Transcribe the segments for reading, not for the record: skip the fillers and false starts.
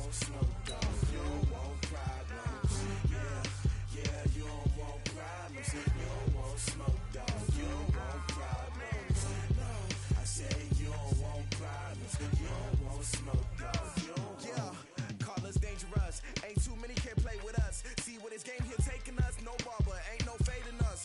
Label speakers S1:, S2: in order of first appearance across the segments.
S1: want smoke, dog. You don't want problems. Yeah, you don't want problems. You don't want smoke, dog. You don't want problems. No, I said you don't want problems. You don't want smoke, dog. You don't want. Call us dangerous. Ain't too many can play with us. See what this game here taking us. No barber, ain't no fading us.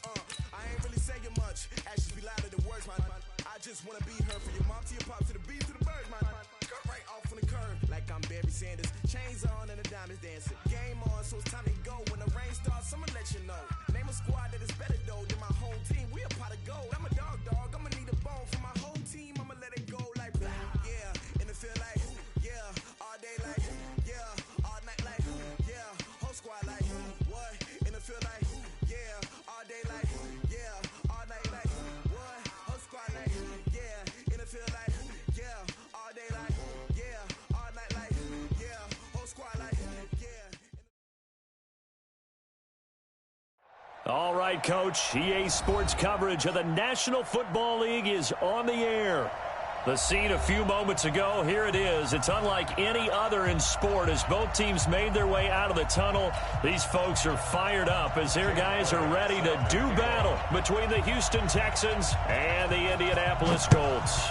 S1: I ain't really saying much. Actions be louder than words, man. I just wanna be heard from your mom to your pop to the beat to the birds, man. Cut right off on the curb like I'm Barry Sanders. Chains on and the diamonds dancing. Game on, so it's time to go. When the rain starts, I'ma let you know. Name a squad that is better though than my home team. We a pot of gold. I'm a dog. I'ma need a bone for my whole team. I'ma let it go like yeah. In the field like yeah. All day like yeah. All night like yeah. Whole squad like what? In the field like yeah. All day like yeah. All night like what? Whole squad like yeah. In the field like yeah. All day like yeah. All night like yeah. Whole squad like yeah.
S2: All right, Coach. EA Sports coverage of the National Football League is on the air. The scene a few moments ago, here it is. It's unlike any other in sport as both teams made their way out of the tunnel. These folks are fired up as their guys are ready to do battle between the Houston Texans and the Indianapolis Colts.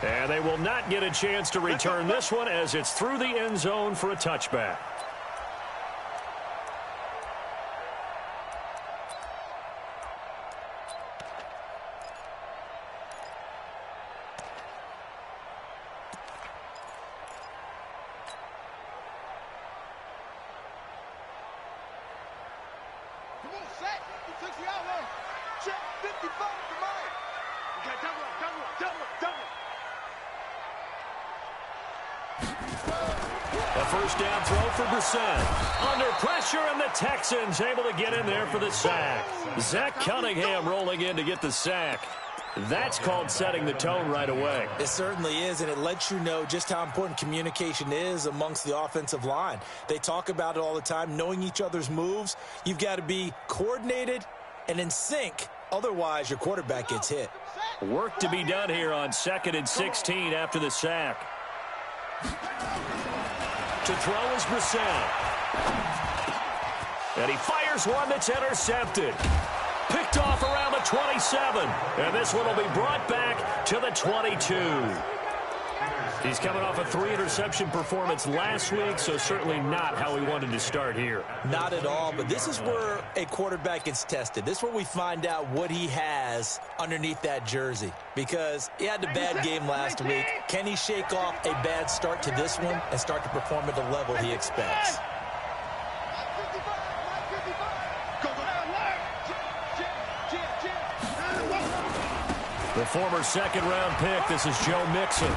S2: And they will not get a chance to return this one as it's through the end zone for a touchback. First down throw for Brissett. Under pressure, and the Texans able to get in there for the sack. Zach Cunningham rolling in to get the sack. That's called setting the tone right away.
S3: It certainly is, and it lets you know just how important communication is amongst the offensive line. They talk about it all the time, knowing each other's moves. You've got to be coordinated and in sync. Otherwise, your quarterback gets hit.
S2: Work to be done here on 2nd and 16 after the sack. To throw is Brissett. And he fires one that's intercepted. Picked off around the 27. And this one will be brought back to the 22. He's coming off a 3-interception performance last week, so certainly not how we wanted to start here.
S3: Not at all, but this is where a quarterback gets tested. This is where we find out what he has underneath that jersey, because he had a bad game last week. Can he shake off a bad start to this one and start to perform at the level he expects?
S2: The former second-round pick, this is Joe Mixon.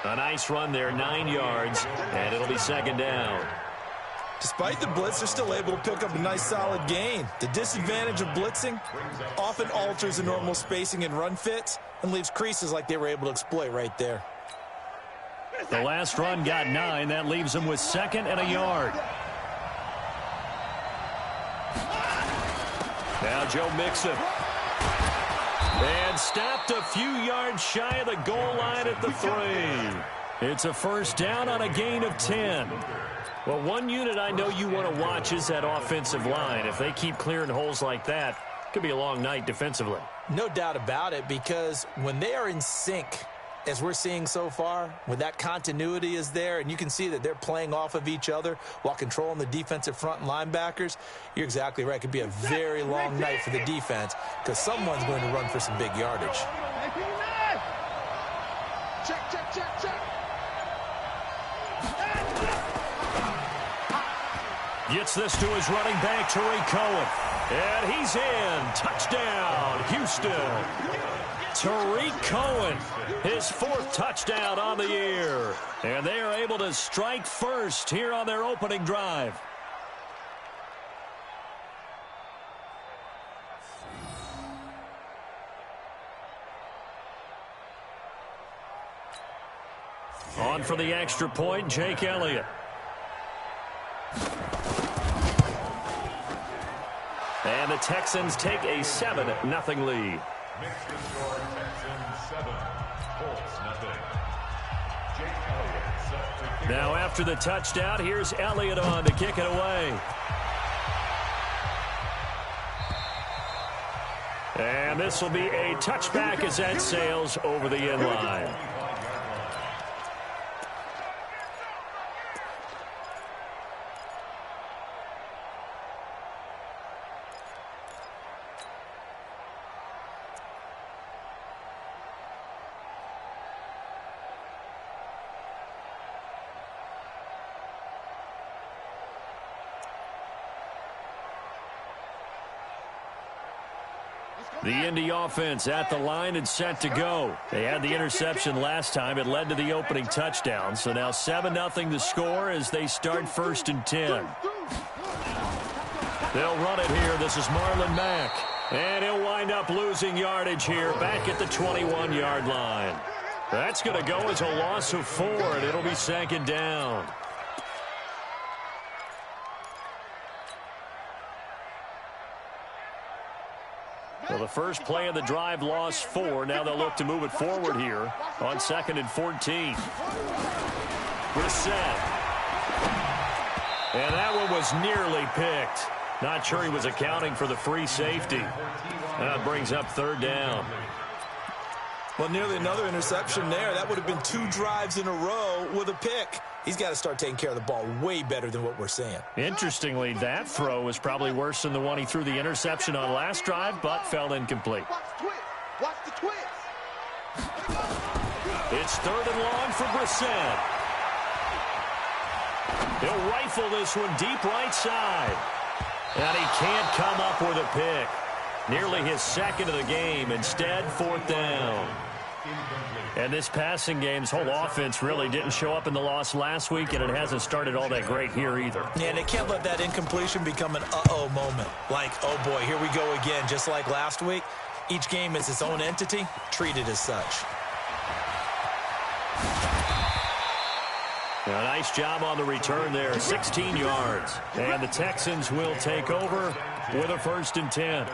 S2: A nice run there, 9 yards, and it'll be 2nd down.
S3: Despite the blitz, they're still able to pick up a nice solid gain. The disadvantage of blitzing often alters the normal spacing and run fits and leaves creases like they were able to exploit right there.
S2: The last run got 9. That leaves them with 2nd and a yard. Now Joe Mixon. And stopped a few yards shy of the goal line at the 3. It's a first down on a gain of 10. Well, one unit I know you want to watch is that offensive line. If they keep clearing holes like that, it could be a long night defensively.
S3: No doubt about it, because when they are in sync, as we're seeing so far, when that continuity is there and you can see that they're playing off of each other while controlling the defensive front and linebackers, you're exactly right. It could be a very long night for the defense because someone's going to run for some big yardage.
S2: Gets this to his running back, Tariq Cohen. And he's in. Touchdown, Houston. Tariq Cohen, his 4th touchdown on the year. And they are able to strike first here on their opening drive. On for the extra point, Jake Elliott. And the Texans take a 7-0 lead. Now after the touchdown, here's Elliott on to kick it away. And this will be a touchback as that sails over the end line. The Indy offense at the line and set to go. They had the interception last time. It led to the opening touchdown. So now 7-0 the score as they start 1st and 10. They'll run it here. This is Marlon Mack. And he'll wind up losing yardage here back at the 21-yard line. That's going to go as a loss of 4, and it'll be 2nd down. Well, the first play of the drive lost 4. Now they'll look to move it forward here on 2nd and 14. Brissett. And that one was nearly picked. Not sure he was accounting for the free safety. That brings up 3rd down.
S3: Well, nearly another interception there. That would have been 2 drives in a row with a pick. He's got to start taking care of the ball way better than what we're seeing.
S2: Interestingly, that throw was probably worse than the one he threw the interception on last drive, but fell incomplete.
S1: Watch the twist.
S2: It's 3rd and long for Brissett. He'll rifle this one deep right side. And he can't come up with a pick. Nearly his 2nd of the game. Instead, 4th down. And this passing game's whole offense really didn't show up in the loss last week, and it hasn't started all that great here either.
S3: Yeah, and they can't let that incompletion become an uh-oh moment. Like, oh boy, here we go again, just like last week. Each game is its own entity, treated as such.
S2: A nice job on the return there, 16 yards. And the Texans will take over with a 1st and 10.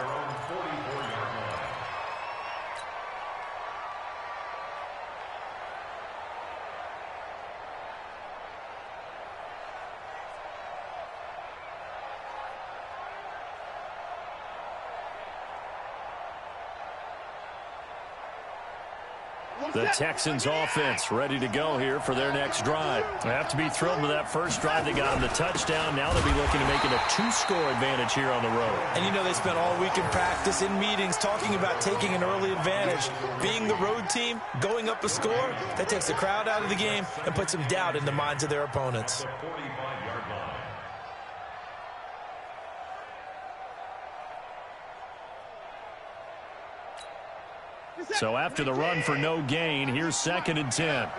S2: The Texans offense ready to go here for their next drive. They have to be thrilled with that first drive. They got them the touchdown. Now they'll be looking to make it a 2-score advantage here on the road.
S3: And you know they spent all week in practice, in meetings, talking about taking an early advantage. Being the road team, going up a score, that takes the crowd out of the game and puts some doubt in the minds of their opponents.
S2: So after the run for no gain, here's 2nd and 10.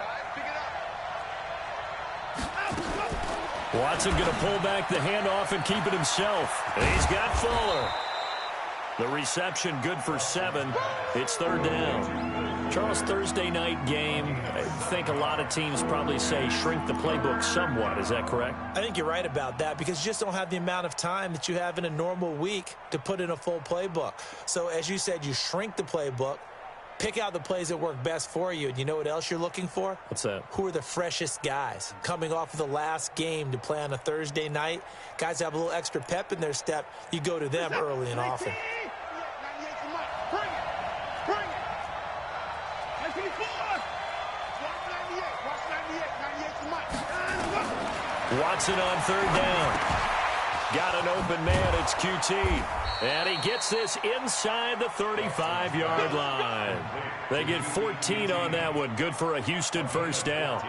S2: Watson going to pull back the handoff and keep it himself. And he's got Fuller. The reception good for 7. It's 3rd down. Charles, Thursday night game, I think a lot of teams probably say shrink the playbook somewhat. Is that correct?
S3: I think you're right about that because you just don't have the amount of time that you have in a normal week to put in a full playbook. So as you said, you shrink the playbook. Pick out the plays that work best for you. And you know what else you're looking for?
S2: What's that?
S3: Who are the freshest guys? Coming off of the last game to play on a Thursday night, guys have a little extra pep in their step. You go to them early and often.
S2: Watson on 3rd down. Got an open man. It's QT. And he gets this inside the 35-yard line. They get 14 on that one. Good for a Houston 1st down.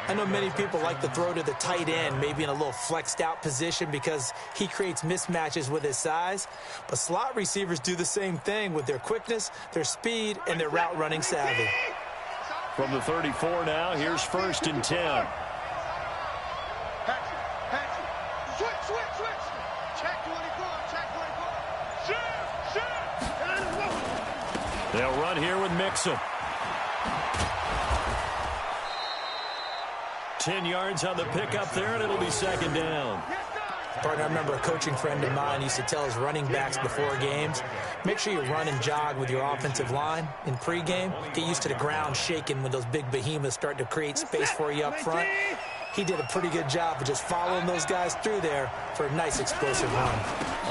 S3: I know many people like to throw to the tight end, maybe in a little flexed out position because he creates mismatches with his size. But slot receivers do the same thing with their quickness, their speed, and their route running savvy.
S2: From the 34 now, here's 1st and 10. They'll run here with Mixon. 10 yards on the pickup there, and it'll be 2nd down.
S3: Partner, I remember a coaching friend of mine used to tell his running backs before games, make sure you run and jog with your offensive line in pregame. Get used to the ground shaking when those big behemoths start to create space for you up front. He did a pretty good job of just following those guys through there for a nice explosive run.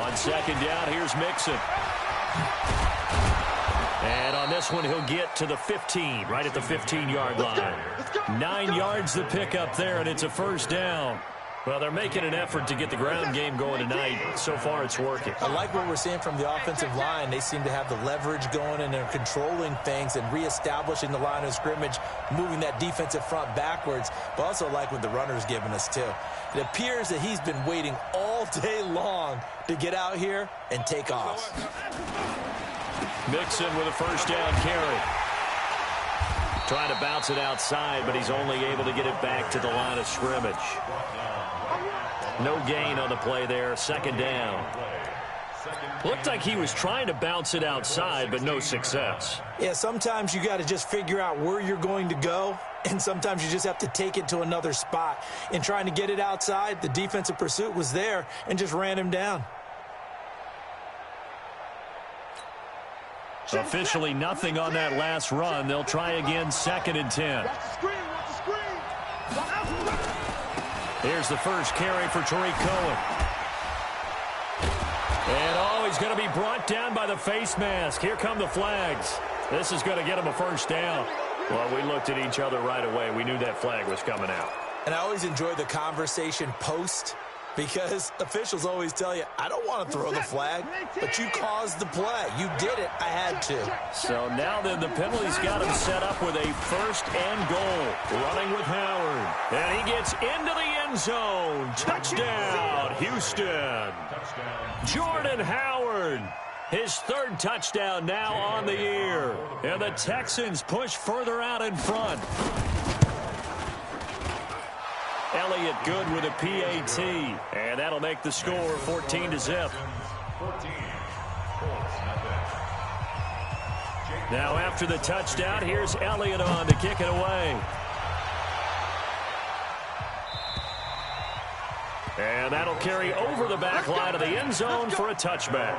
S2: On second down, here's Mixon. And on this one, he'll get to the 15, right at the 15-yard line. 9 yards the pickup there, and it's a first down. Well, they're making an effort to get the ground game going tonight. So far, it's working.
S3: I like what we're seeing from the offensive line. They seem to have the leverage going, and they're controlling things and reestablishing the line of scrimmage, moving that defensive front backwards. But also like what the runner's giving us, too. It appears that he's been waiting all day long to get out here and take off.
S2: Mixon with a first down carry. Trying to bounce it outside, but he's only able to get it back to the line of scrimmage. No gain on the play there. Second down. Looked like he was trying to bounce it outside, but no success.
S3: Yeah, sometimes you got to just figure out where you're going to go, and sometimes you just have to take it to another spot. In trying to get it outside, the defensive pursuit was there and just ran him down.
S2: Officially nothing on that last run. They'll try again, 2nd and 10. Here's the first carry for Tariq Cohen. And, he's going to be brought down by the face mask. Here come the flags. This is going to get him a first down. Well, we looked at each other right away. We knew that flag was coming out.
S3: And I always enjoy the conversation post, because officials always tell you, I don't want to throw the flag, but you caused the play. You did it. I had to.
S2: So now then the penalty's got him set up with a 1st and goal. Running with Howard. And he gets into the end zone. Touchdown, Houston. Jordan Howard. His 3rd touchdown now on the year. And the Texans push further out in front. Elliott good with a PAT, and that'll make the score 14-0. Now after the touchdown, here's Elliott on to kick it away. And that'll carry over the back line of the end zone for a touchback.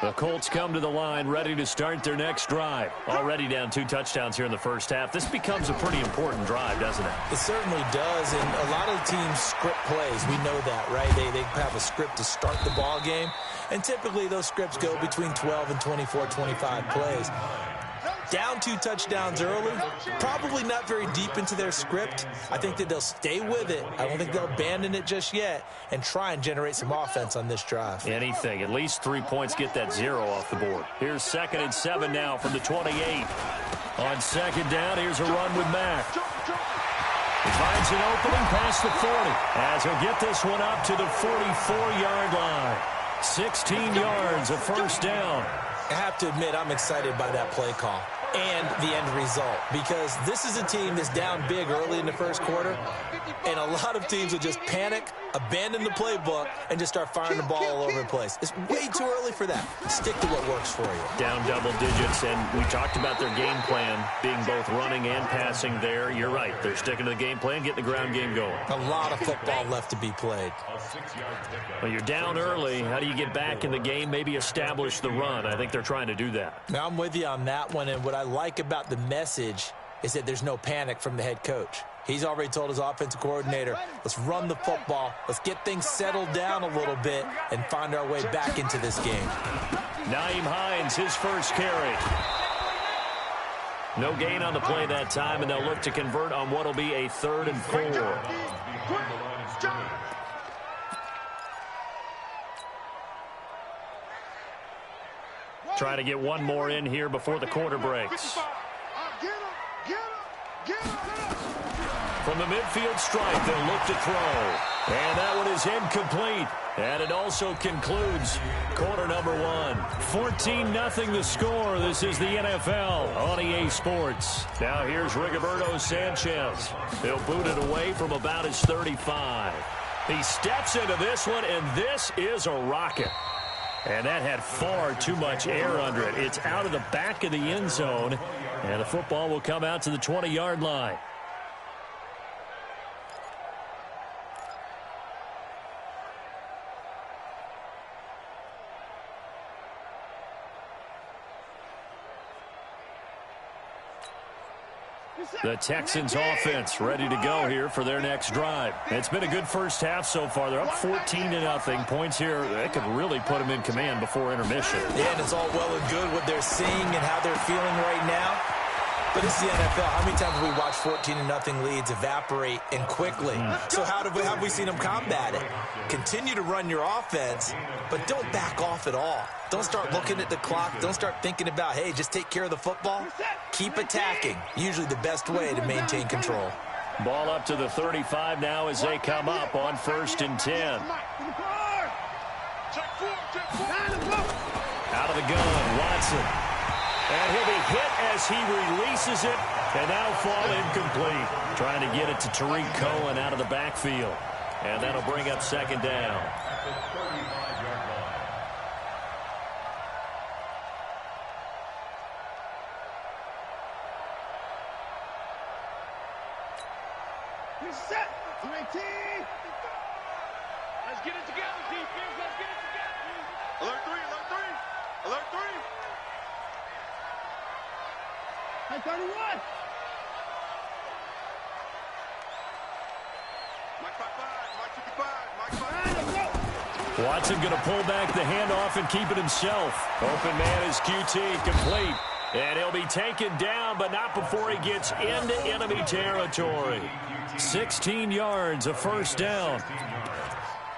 S2: The Colts come to the line ready to start their next drive. Already down 2 touchdowns here in the first half. This becomes a pretty important drive, doesn't it?
S3: It certainly does, and a lot of the teams script plays. We know that, right? They have a script to start the ball game, and typically those scripts go between 12 and 24, 25 plays. Down 2 touchdowns early, probably not very deep into their script. I think that they'll stay with it. I don't think they'll abandon it just yet and try and generate some offense on this drive.
S2: Anything. At least 3 points, get that 0 off the board. Here's 2nd and 7 now from the 28. On 2nd down, here's a run with Mack. He finds an opening past the 40 as he'll get this one up to the 44-yard line. 16 yards, a first down.
S3: I have to admit, I'm excited by that play call and the end result, because this is a team that's down big early in the first quarter, and a lot of teams will just panic, abandon the playbook, and just start firing the ball all over the place. It's way too early for that. Stick to what works for you.
S2: Down double digits, and we talked about their game plan being both running and passing there. You're right. They're sticking to the game plan, getting the ground game going.
S3: A lot of football left to be played.
S2: Well, you're down early. How do you get back in the game, maybe establish the run? I think they're trying to do that.
S3: Now, I'm with you on that one, and what I like about the message is that there's no panic from the head coach. He's already told his offensive coordinator, let's run the football, let's get things settled down a little bit and find our way back into this game.
S2: Nyheim Hines, his first carry. No gain on the play that time, and they'll look to convert on what will be a 3rd and 4. Trying to get one more in here before the quarter breaks. From the midfield stripe, they'll look to throw. And that one is incomplete. And it also concludes quarter number 1. 14-0 the score. This is the NFL on EA Sports. Now here's Rigoberto Sanchez. He'll boot it away from about his 35. He steps into this one, and this is a rocket. And that had far too much air under it. It's out of the back of the end zone, and the football will come out to the 20-yard line. The Texans offense ready to go here for their next drive. It's been a good first half so far. They're up 14-0. Points here, they could really put them in command before intermission.
S3: Yeah, and it's all well and good what they're seeing and how they're feeling right now. But this is the NFL. How many times have we watched 14-0 leads evaporate and quickly? So how have we seen them combat it? Continue to run your offense, but don't back off at all. Don't start looking at the clock. Don't start thinking about, hey, just take care of the football. Keep attacking. Usually the best way to maintain control.
S2: Ball up to the 35 now as they come up on 1st and 10. Out of the gun, Watson. And he'll be hit as he releases it, and that'll fall incomplete. Trying to get it to Tariq Cohen out of the backfield. And that'll bring up 2nd down.
S1: Set. 18. Let's get it together, defense. Let's get it together. Alert 3, alert 3. Alert 3. High 31. Mike 55, Mike 55, Mike 5.
S2: Watson going to pull back the handoff and keep it himself. Open man is QT, complete. And he'll be taken down, but not before he gets into enemy territory. 16 yards, a 1st down.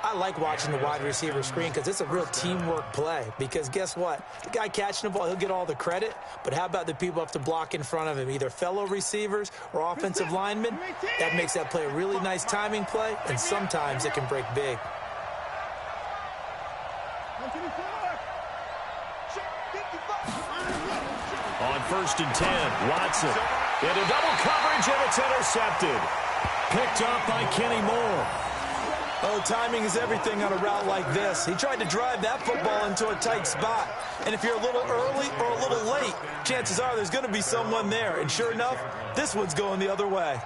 S3: I like watching the wide receiver screen because it's a real teamwork play. Because guess what? The guy catching the ball, he'll get all the credit. But how about the people up to block in front of him, either fellow receivers or offensive linemen? That makes that play a really nice timing play, and sometimes it can break big.
S2: On 1st and 10, Watson into double coverage, and it's intercepted. Picked up by Kenny Moore.
S3: Oh, timing is everything on a route like this. He tried to drive that football into a tight spot. And if you're a little early or a little late, chances are there's going to be someone there. And sure enough, this one's going the other way.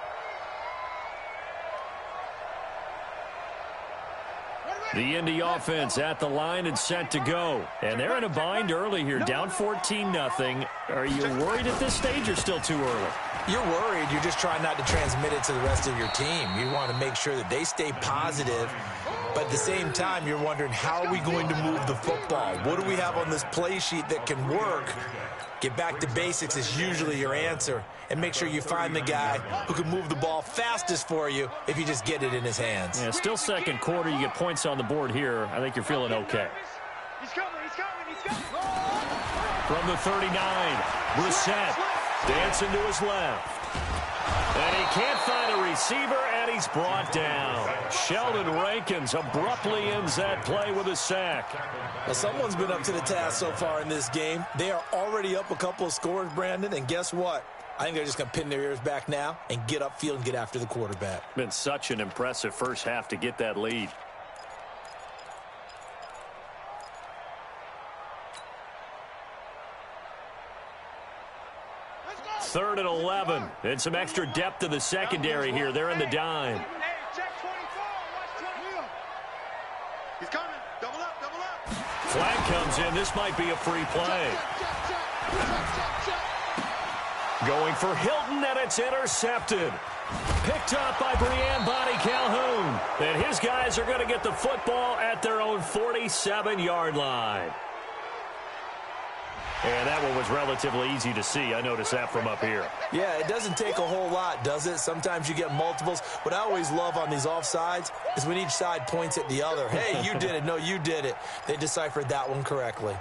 S2: The Indy offense at the line and set to go. And they're in a bind early here, down 14-0. Are you worried at this stage or still too early?
S3: You're worried. You're just trying not to transmit it to the rest of your team. You want to make sure that they stay positive. But at the same time, you're wondering, how are we going to move the football? What do we have on this play sheet that can work? Get back to basics is usually your answer. And make sure you find the guy who can move the ball fastest for you if you just get it in his hands.
S2: Yeah, still 2nd quarter. You get points on the board here. I think you're feeling okay.
S1: He's coming, he's coming, he's coming.
S2: From the 39, Brissett dancing to his left. And he can't find a receiver, and he's brought down. Sheldon Rankins abruptly ends that play with a sack.
S3: Well, someone's been up to the task so far in this game. They are already up a couple of scores, Brandon, and guess what? I think they're just going to pin their ears back now and get upfield and get after the quarterback.
S2: Been such an impressive first half to get that lead. Third and 11. And some extra depth to the secondary here. They're in the dime.
S1: He's coming. Double up, double up.
S2: Flag comes in. This might be a free play. Going for Hilton, and it's intercepted. Picked up by Brian Bonnie Calhoun. And his guys are going to get the football at their own 47-yard line. And that one was relatively easy to see. I noticed that from up here.
S3: Yeah, it doesn't take a whole lot, does it? Sometimes you get multiples. What I always love on these offsides is when each side points at the other. Hey, you did it. No, you did it. They deciphered that one correctly.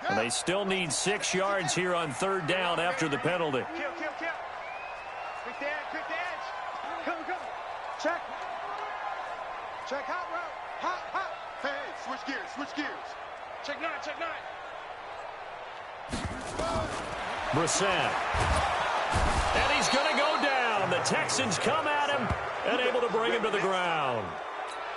S2: And they still need 6 yards here on 3rd down after the penalty.
S1: Kill. Quick the edge. Come. Check. Hot route. Hot. Hey, switch gears. Check 9.
S2: Brissett. And he's going to go down. The Texans come at him and able to bring him to the ground.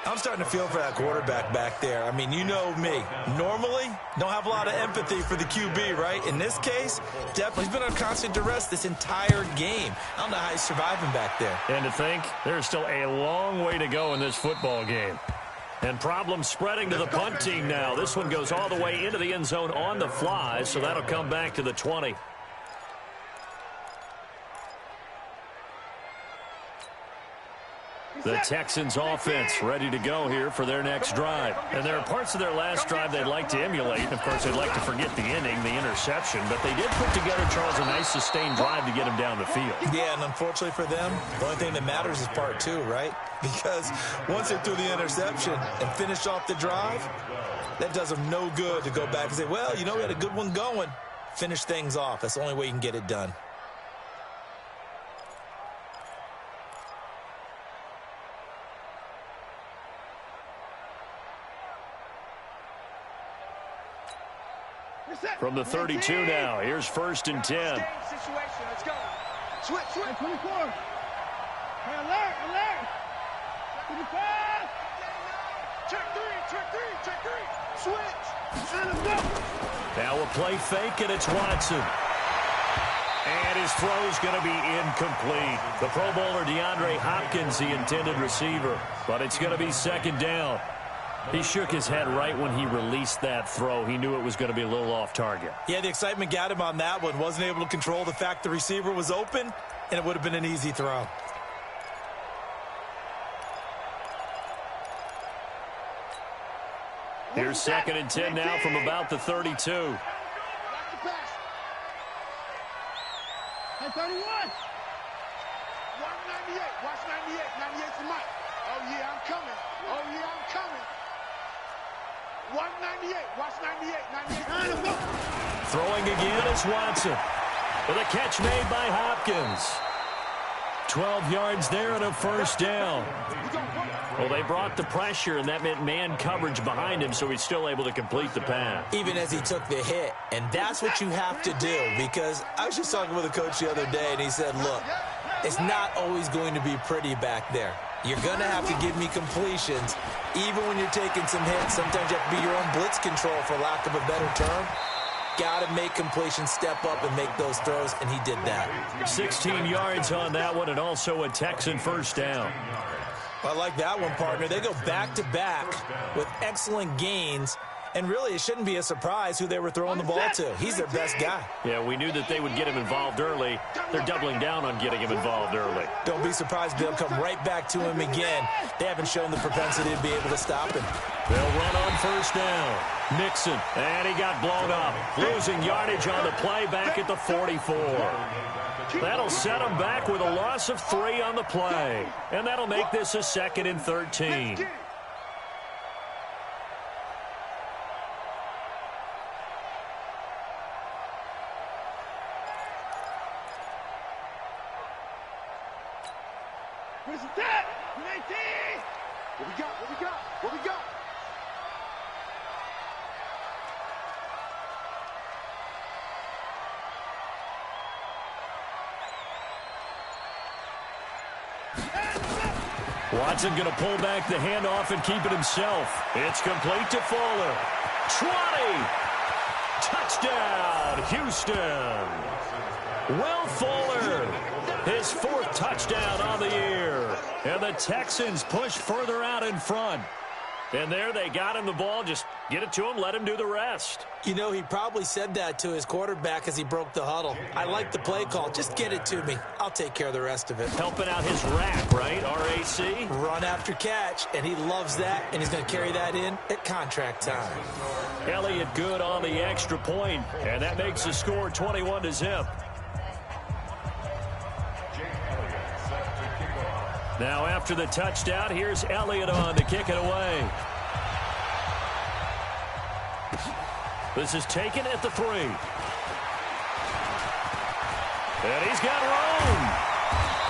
S3: I'm starting to feel for that quarterback back there. I mean, you know me. Normally, don't have a lot of empathy for the QB, right? In this case, definitely he's been under constant duress this entire game. I don't know how he's surviving back there.
S2: And to think, there's still a long way to go in this football game. And problems spreading to the punt team now. This one goes all the way into the end zone on the fly, so that'll come back to the 20. The Texans offense ready to go here for their next drive. And there are parts of their last drive they'd like to emulate. Of course, they'd like to forget the inning, the interception. But they did put together, Charles, a nice sustained drive to get him down the field.
S3: Yeah, and unfortunately for them, the only thing that matters is part two, right? Because once they threw the interception and finished off the drive, that does them no good to go back and say, well, you know, we had a good one going. Finish things off. That's the only way you can get it done.
S2: From the 32 now, here's 1st and 10.
S4: Let's go. Switch. 24. Hey, alert. 25. Check three. Switch. And let's go.
S2: Now a play fake, and it's Watson. And his throw's going to be incomplete. The Pro Bowler DeAndre Hopkins, the intended receiver. But it's going to be 2nd down. He shook his head right when he released that throw. He knew it was going to be a little off target.
S3: Yeah, the excitement got him on that one. Wasn't able to control the fact the receiver was open, and it would have been an easy throw.
S2: Here's 2nd and 10 now from about the 32.
S4: Watch the pass. Hey, 31. 198. Watch 98. 98's the mic. Oh, yeah, I'm coming. 198. Watch 98. 98.
S2: Throwing again is Watson. With a catch made by Hopkins. 12 yards there and a 1st down. Well, they brought the pressure, and that meant man coverage behind him, so he's still able to complete the pass.
S3: Even as he took the hit, and that's what you have to do, because I was just talking with a coach the other day, and he said, look, it's not always going to be pretty back there. You're going to have to give me completions, even when you're taking some hits. Sometimes you have to be your own blitz control, for lack of a better term. Got to make completions, step up, and make those throws, and he did that.
S2: 16 yards on that one, and also a Texan 1st down.
S3: I like that one, partner. They go back-to-back with excellent gains, and really it shouldn't be a surprise who they were throwing the ball to. He's their best guy.
S2: Yeah, we knew that they would get him involved early. They're doubling down on getting him involved early.
S3: Don't be surprised they'll come right back to him again. They haven't shown the propensity to be able to stop him.
S2: They'll run on 1st down. Mixon, and he got blown up. Losing yardage on the play back at the 44. That'll set him back with a loss of 3 on the play. And that'll make this a 2nd and 13.
S4: Where's the tap? 19. What we got?
S2: Watson going to pull back the handoff and keep it himself. It's complete to Fuller. 20. Touchdown, Houston. Will Fuller, his 4th touchdown on the year. And the Texans push further out in front. And there they got him the ball. Just get it to him, let him do the rest.
S3: You know, he probably said that to his quarterback as he broke the huddle. I like the play call. Just get it to me. I'll take care of the rest of it.
S2: Helping out his rack, right? RAC?
S3: Run after catch, and he loves that, and he's going to carry that in at contract time.
S2: Elliott good on the extra point, and that makes the score 21-0. Now after the touchdown, here's Elliott on to kick it away. This is taken at the 3. And he's got room.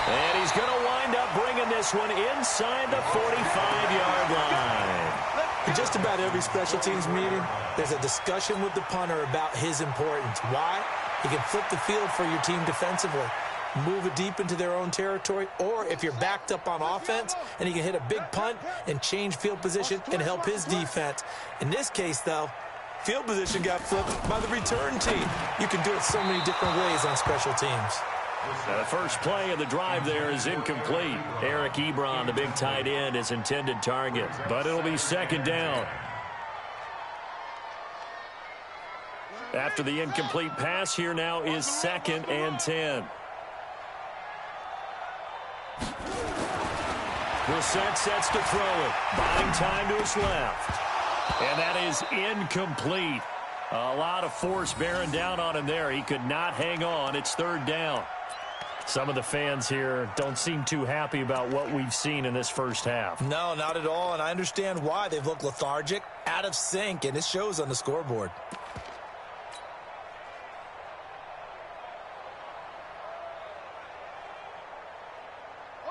S2: And he's going to wind up bringing this one inside the 45-yard line.
S3: In just about every special teams meeting, there's a discussion with the punter about his importance. Why? He can flip the field for your team defensively, move it deep into their own territory, or if you're backed up on offense, and he can hit a big punt and change field position and help his defense. In this case, though, field position got flipped by the return team. You can do it so many different ways on special teams.
S2: The first play of the drive there is incomplete. Eric Ebron, the big tight end, is intended target, but it'll be second down. After the incomplete pass, here now is 2nd and 10. Brissett sets to throw it. Buying time to his left. And that is incomplete. A lot of force bearing down on him there. He could not hang on. It's 3rd down. Some of the fans here don't seem too happy about what we've seen in this first half.
S3: No, not at all, and I understand why. They've looked lethargic, out of sync, and it shows on the scoreboard.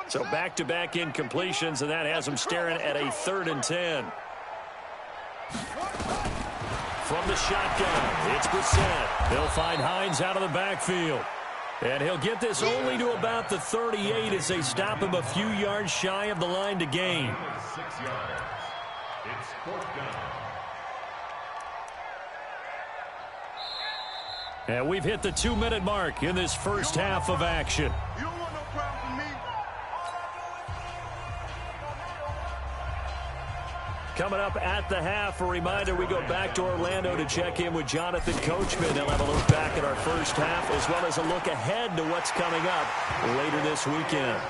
S2: So back-to-back incompletions, and that has them staring at a 3rd and 10. From the shotgun, it's Brissett. They'll find Hines out of the backfield. And he'll get this only to about the 38 as they stop him a few yards shy of the line to gain.
S5: 6 yards. It's 4th down.
S2: And we've hit the 2-minute mark in this first half of action.
S4: You don't want no problem from me.
S2: Coming up at the half, a reminder, we go back to Orlando to check in with Jonathan Coachman. They'll have a look back at our first half as well as a look ahead to what's coming up later this weekend.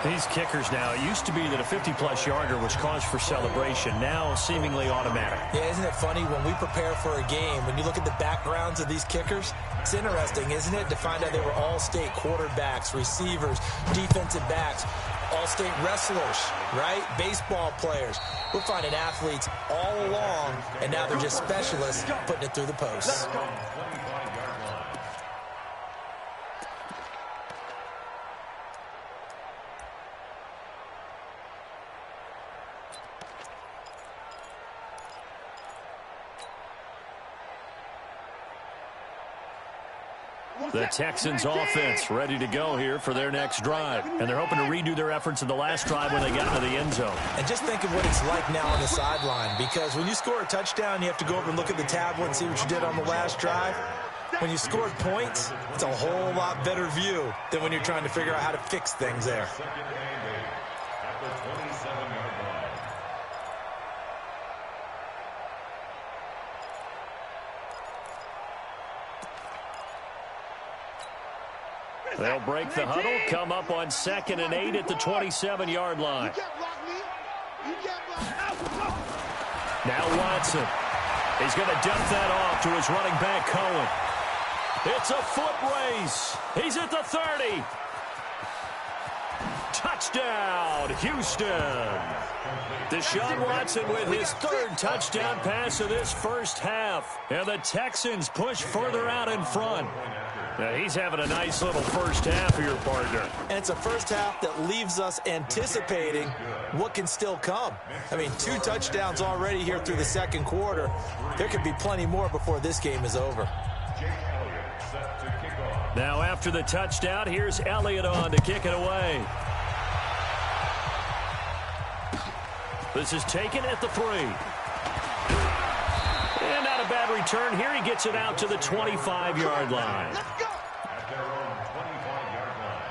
S2: These kickers now, it used to be that a 50-plus yarder was cause for celebration, now seemingly automatic.
S3: Yeah, isn't it funny when we prepare for a game, when you look at the backgrounds of these kickers, it's interesting, isn't it, to find out they were all-state quarterbacks, receivers, defensive backs, all-state wrestlers, right? Baseball players. We're finding athletes all along, and now they're just specialists putting it through the posts.
S2: The Texans offense ready to go here for their next drive. And they're hoping to redo their efforts in the last drive when they got into the end zone.
S3: And just think of what it's like now on the sideline, because when you score a touchdown, you have to go over and look at the tablet and see what you did on the last drive. When you scored points, it's a whole lot better view than when you're trying to figure out how to fix things there.
S2: They'll break the huddle, come up on 2nd and 8 at the 27-yard line. Now Watson. He's going to dump that off to his running back, Cohen. It's a foot race. He's at the 30. Touchdown, Houston. Deshaun Watson with his 3rd touchdown pass of this first half. And the Texans push further out in front. Now, he's having a nice little first half here, partner.
S3: And it's a first half that leaves us anticipating what can still come. I mean, 2 touchdowns already here through the second quarter. There could be plenty more before this game is over.
S2: Now, after the touchdown, here's Elliott on to kick it away. This is taken at the 3. And not a bad return here. He gets it out to the 25-yard line.
S5: At their own 25-yard line.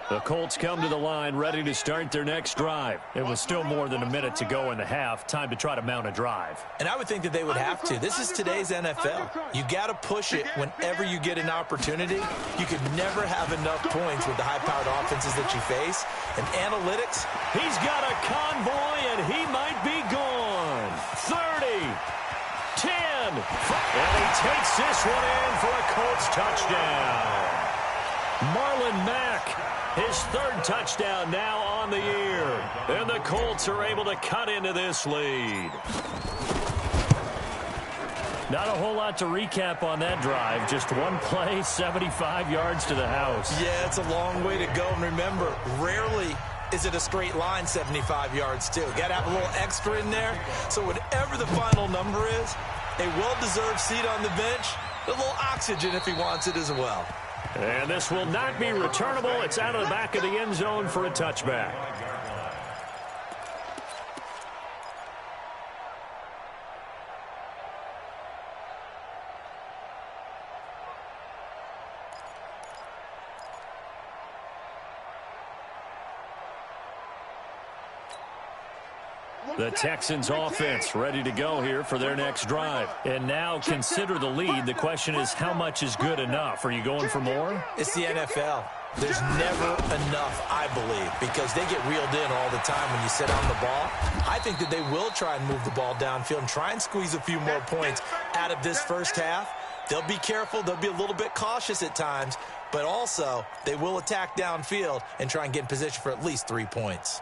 S2: The Colts come to the line ready to start their next drive. It was still more than a minute to go in the half. Time to try to mount a drive.
S3: And I would think that they would have to. This is today's NFL. You got to push it whenever you get an opportunity. You could never have enough points with the high-powered offenses that you face. And analytics,
S2: he's got a convoy, and he might be gone. 30, 10, and he takes this one in for a Colts touchdown. Marlon Mack, his 3rd touchdown now on the year. And the Colts are able to cut into this lead. Not a whole lot to recap on that drive. Just one play, 75 yards to the house.
S3: Yeah, it's a long way to go. And remember, rarely is it a straight line 75 yards, too. Got to have a little extra in there. So whatever the final number is, a well-deserved seat on the bench, a little oxygen if he wants it as well.
S2: And this will not be returnable. It's out of the back of the end zone for a touchback. The Texans offense ready to go here for their next drive. And now consider the lead. The question is, how much is good enough? Are you going for more?
S3: It's the NFL. There's never enough, I believe, because they get reeled in all the time when you sit on the ball. I think that they will try and move the ball downfield and try and squeeze a few more points out of this first half. They'll be careful. They'll be a little bit cautious at times, but also they will attack downfield and try and get in position for at least 3 points.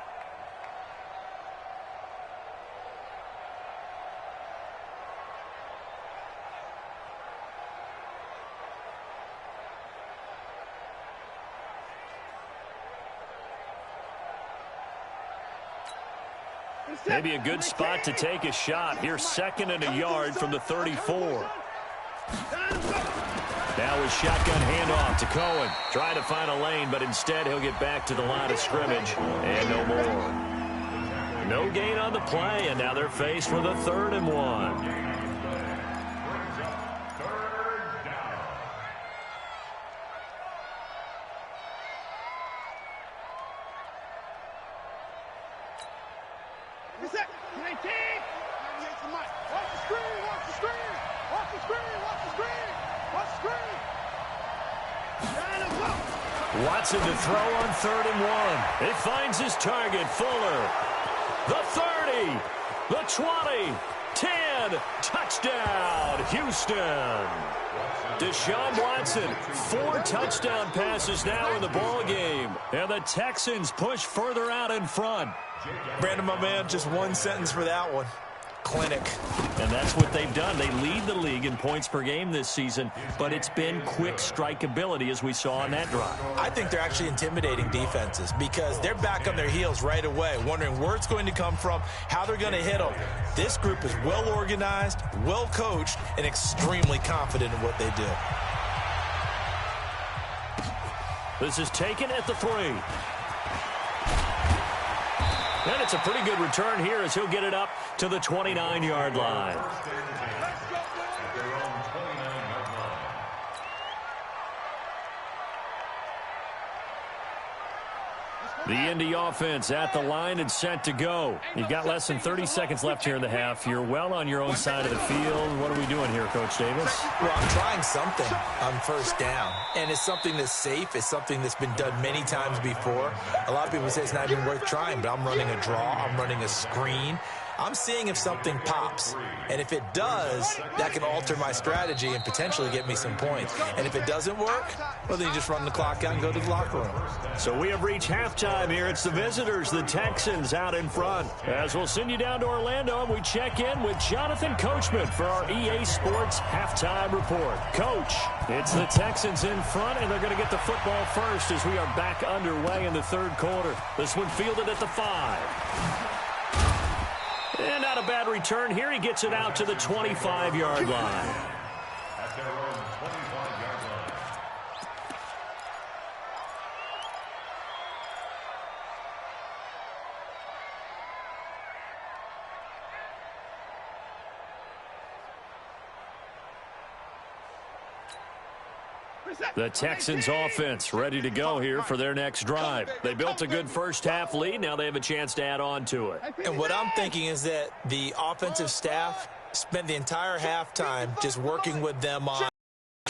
S2: Maybe a good spot to take a shot. Here's 2nd and a yard from the 34. Now his shotgun handoff to Cohen. Trying to find a lane, but instead he'll get back to the line of scrimmage. And no more. No gain on the play, and now they're faced with a 3rd and 1. Watson to throw on 3rd and 1. It finds his target, Fuller. The 30, the 20, 10, touchdown, Houston. Deshaun Watson, 4 touchdown passes now in the ball game, and the Texans push further out in front.
S3: Brandon, my man, just one sentence for that one. Clinic.
S2: And that's what they've done. They lead the league in points per game this season, but it's been quick strikeability as we saw on that drive.
S3: I think they're actually intimidating defenses because they're back on their heels right away, wondering where it's going to come from, how they're going to hit them. This group is well organized, well coached, and extremely confident in what they do.
S2: This is taken at the 3. And it's a pretty good return here as he'll get it up to the 29-yard line. The Indy offense at the line and set to go. You've got less than 30 seconds left here in the half. You're well on your own side of the field. What are we doing here, Coach Davis?
S3: Well, I'm trying something on 1st down, and it's something that's safe. It's something that's been done many times before. A lot of people say it's not even worth trying, but I'm running a draw. I'm running a screen. I'm seeing if something pops, and if it does, that can alter my strategy and potentially get me some points. And if it doesn't work, well, then you just run the clock out and go to the locker room.
S2: So we have reached halftime here. It's the visitors, the Texans, out in front. As we'll send you down to Orlando, and we check in with Jonathan Coachman for our EA Sports Halftime Report. Coach, it's the Texans in front, and they're going to get the football first as we are back underway in the 3rd quarter. This one fielded at the 5. And not a bad return here. He gets it out to the 25-yard line.
S5: At their own 25-yard line.
S2: The Texans offense ready to go here for their next drive. They built a good first half lead. Now they have a chance to add on to it.
S3: And what I'm thinking is that the offensive staff spent the entire halftime just working with them on,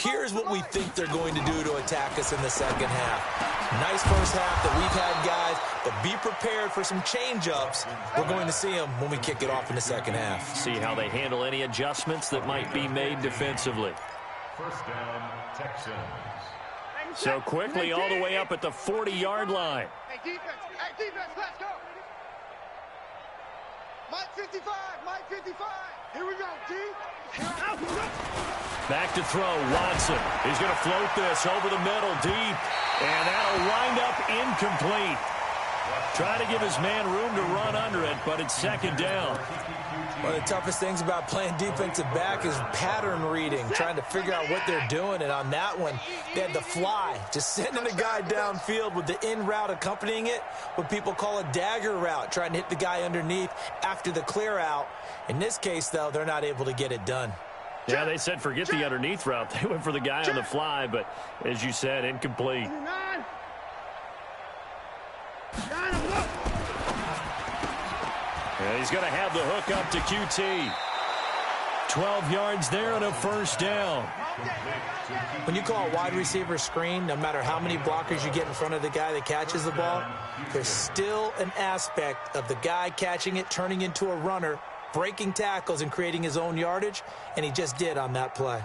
S3: here's what we think they're going to do to attack us in the second half. Nice first half that we've had, guys, but be prepared for some change-ups. We're going to see them when we kick it off in the second half.
S2: See how they handle any adjustments that might be made defensively.
S5: 1st down, Texans.
S2: So quickly all the way up at the 40-yard line.
S4: Hey, defense, let's go. Mike 55, Mike 55. Here we go, D.
S2: Back to throw, Watson. He's going to float this over the middle, deep. And that'll wind up incomplete. Try to give his man room to run under it, but it's second down.
S3: One of the toughest things about playing defensive back is pattern reading, trying to figure out what they're doing. And on that one, they had the fly, just sending a guy downfield with the in route accompanying it, what people call a dagger route, trying to hit the guy underneath after the clear out. In this case, though, they're not able to get it done.
S2: Yeah, they said forget the underneath route. They went for the guy on the fly, but as you said, incomplete. And he's going to have the hook up to QT. 12 yards there and a first down.
S3: When you call a wide receiver screen, no matter how many blockers you get in front of the guy that catches the ball, there's still an aspect of the guy catching it, turning into a runner, breaking tackles and creating his own yardage, and he just did on that play.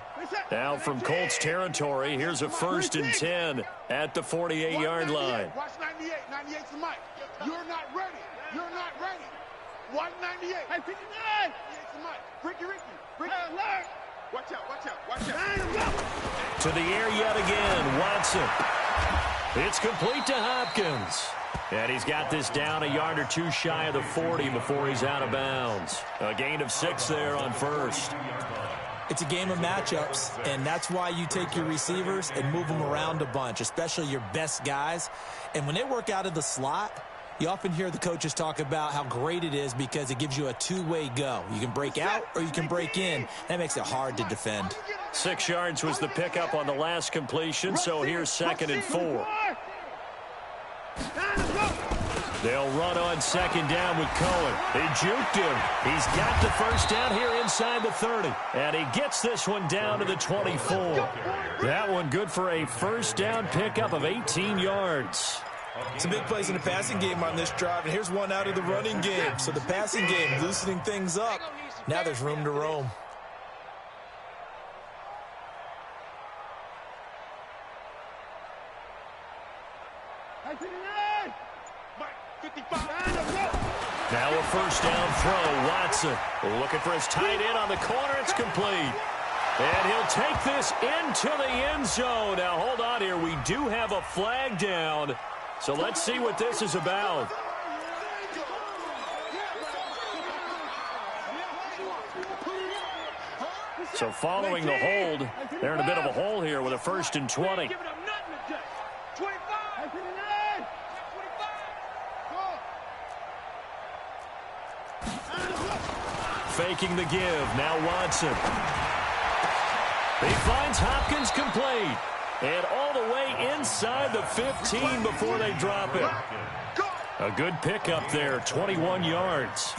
S2: Now from Colts territory, here's a 1st and 10 at the 48-yard line.
S4: Watch 98. 98's the mic. You're not ready. You're not ready. 198. Hey, 59. 98's the mic. Ricky. Watch out, watch out, watch out.
S2: To the air yet again, Watson. It's complete to Hopkins. And he's got this down a yard or two shy of the 40 before he's out of bounds. A gain of 6 there on first.
S3: It's a game of matchups, and that's why you take your receivers and move them around a bunch, especially your best guys. And when they work out of the slot, you often hear the coaches talk about how great it is because it gives you a two-way go. You can break out or you can break in. That makes it hard to defend.
S2: 6 yards was the pickup on the last completion, so here's 2nd and 4. They'll run on 2nd down with Cohen. They juked him. He's got the first down here inside the 30. And he gets this one down to the 24. That one good for a first down pickup of 18 yards.
S3: Some big plays in the passing game on this drive, and here's one out of the running game. So the passing game loosening things up. Now there's room to roam.
S2: Now a first down throw. Watson looking for his tight end on the corner. It's complete. And he'll take this into the end zone. Now hold on here. We do have a flag down. So let's see what this is about. So following the hold, they're in a bit of a hole here with a 1st and 20. Faking the give. Now Watson. He finds Hopkins complete. And all the way inside the 15 before they drop it. A good pickup there, 21 yards.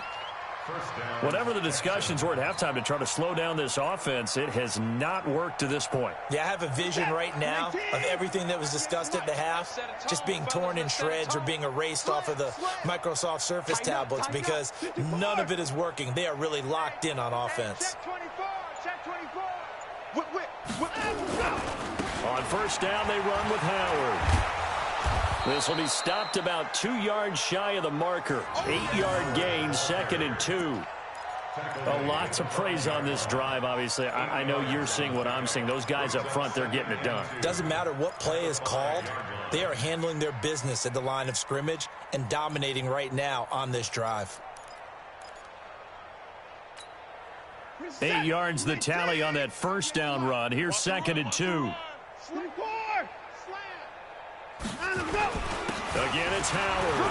S2: Whatever the discussions were at halftime to try to slow down this offense, it has not worked to this point.
S3: Yeah, I have a vision right now of everything that was discussed at the half just being torn in shreds or being erased off of the Microsoft Surface tablets because none of it is working. They are really locked in on offense.
S2: On first down, they run with Howard. This will be stopped about 2 yards shy of the marker. 8-yard gain, 2nd and 2. Lots of praise on this drive, obviously. I know you're seeing what I'm seeing. Those guys up front, they're getting it done.
S3: Doesn't matter what play is called. They are handling their business at the line of scrimmage and dominating right now on this drive.
S2: 8 yards the tally on that first down run. Here's 2nd and 2. Again, it's Howard.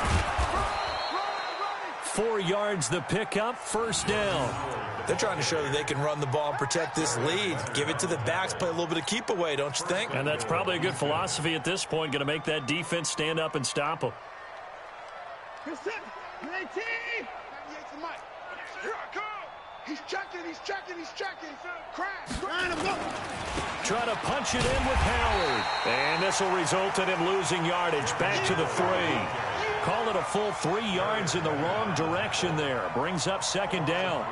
S2: 4 yards the pickup, first down.
S3: They're trying to show that they can run the ball and protect this lead. Give it to the backs, play a little bit of keep away, don't you think?
S2: And that's probably a good philosophy at this point, going to make that defense stand up and stop them.
S4: He's checking. Crash.
S2: Try to punch it in with Howard. And this will result in him losing yardage. Back to the 3. Call it a full 3 yards in the wrong direction there. Brings up 2nd down.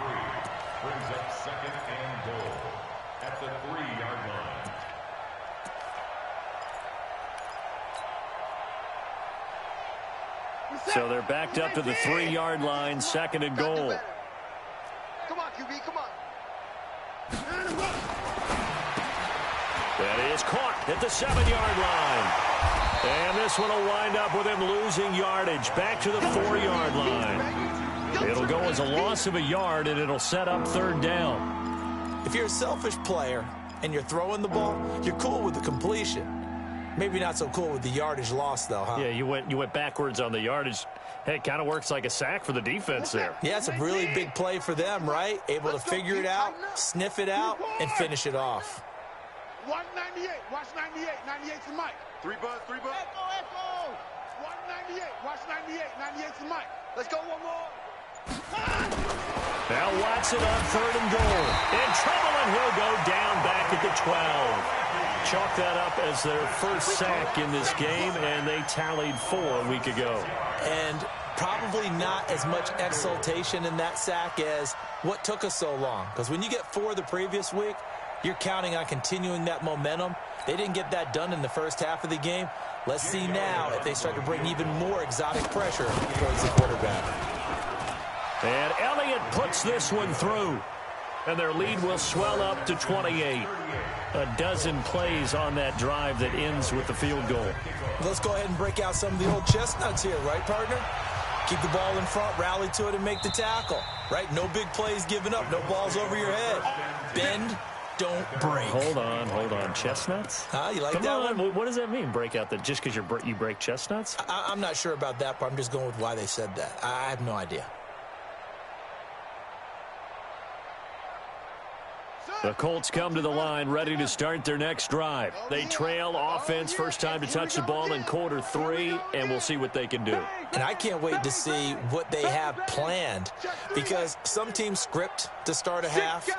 S5: Brings up 2nd and goal at the 3-yard line.
S2: So they're backed up to the 3-yard line, second and goal.
S4: Come on, QB, come on.
S2: That is caught at the 7-yard line. And this one will wind up with him losing yardage back to the 4-yard line. It'll go as a loss of a yard, and it'll set up third down.
S3: If you're a selfish player and you're throwing the ball, you're cool with the completion. Maybe not so cool with the yardage loss, though, huh?
S2: Yeah, you went backwards on the yardage. Hey, it kind of works like a sack for the defense there.
S3: Yeah, it's a really big play for them, right? Able to figure it out, sniff it out, and finish it off.
S4: 198. Watch 98. 98's the mic. 3 buzz, 3 buzz. Echo. 198. Watch 98. 98's the mic. Let's go one more.
S2: Now Watson on third and goal. In trouble, and he'll go down back at the 12. Chalk that up as their first sack in this game, and they tallied 4 a week ago.
S3: And probably not as much exultation in that sack as what took us so long. Because when you get 4 the previous week, you're counting on continuing that momentum. They didn't get that done in the first half of the game. Let's see now if they start to bring even more exotic pressure towards the quarterback.
S2: And Elliott puts this one through. And their lead will swell up to 28. A dozen plays on that drive that ends with the field goal.
S3: Let's go ahead and break out some of the old chestnuts here, right, partner? Keep the ball in front, rally to it, and make the tackle, right? No big plays given up, no balls over your head. Bend, don't break.
S2: Hold on. Chestnuts?
S3: You like
S2: Come
S3: that
S2: on.
S3: one?
S2: What does that mean, break out? That just because you break chestnuts?
S3: I'm not sure about that, but I'm just going with why they said that. I have no idea.
S2: The Colts come to the line ready to start their next drive. They trail offense, first time to touch the ball in quarter 3, and we'll see what they can do.
S3: And I can't wait to see what they have planned, because some teams script to start a half.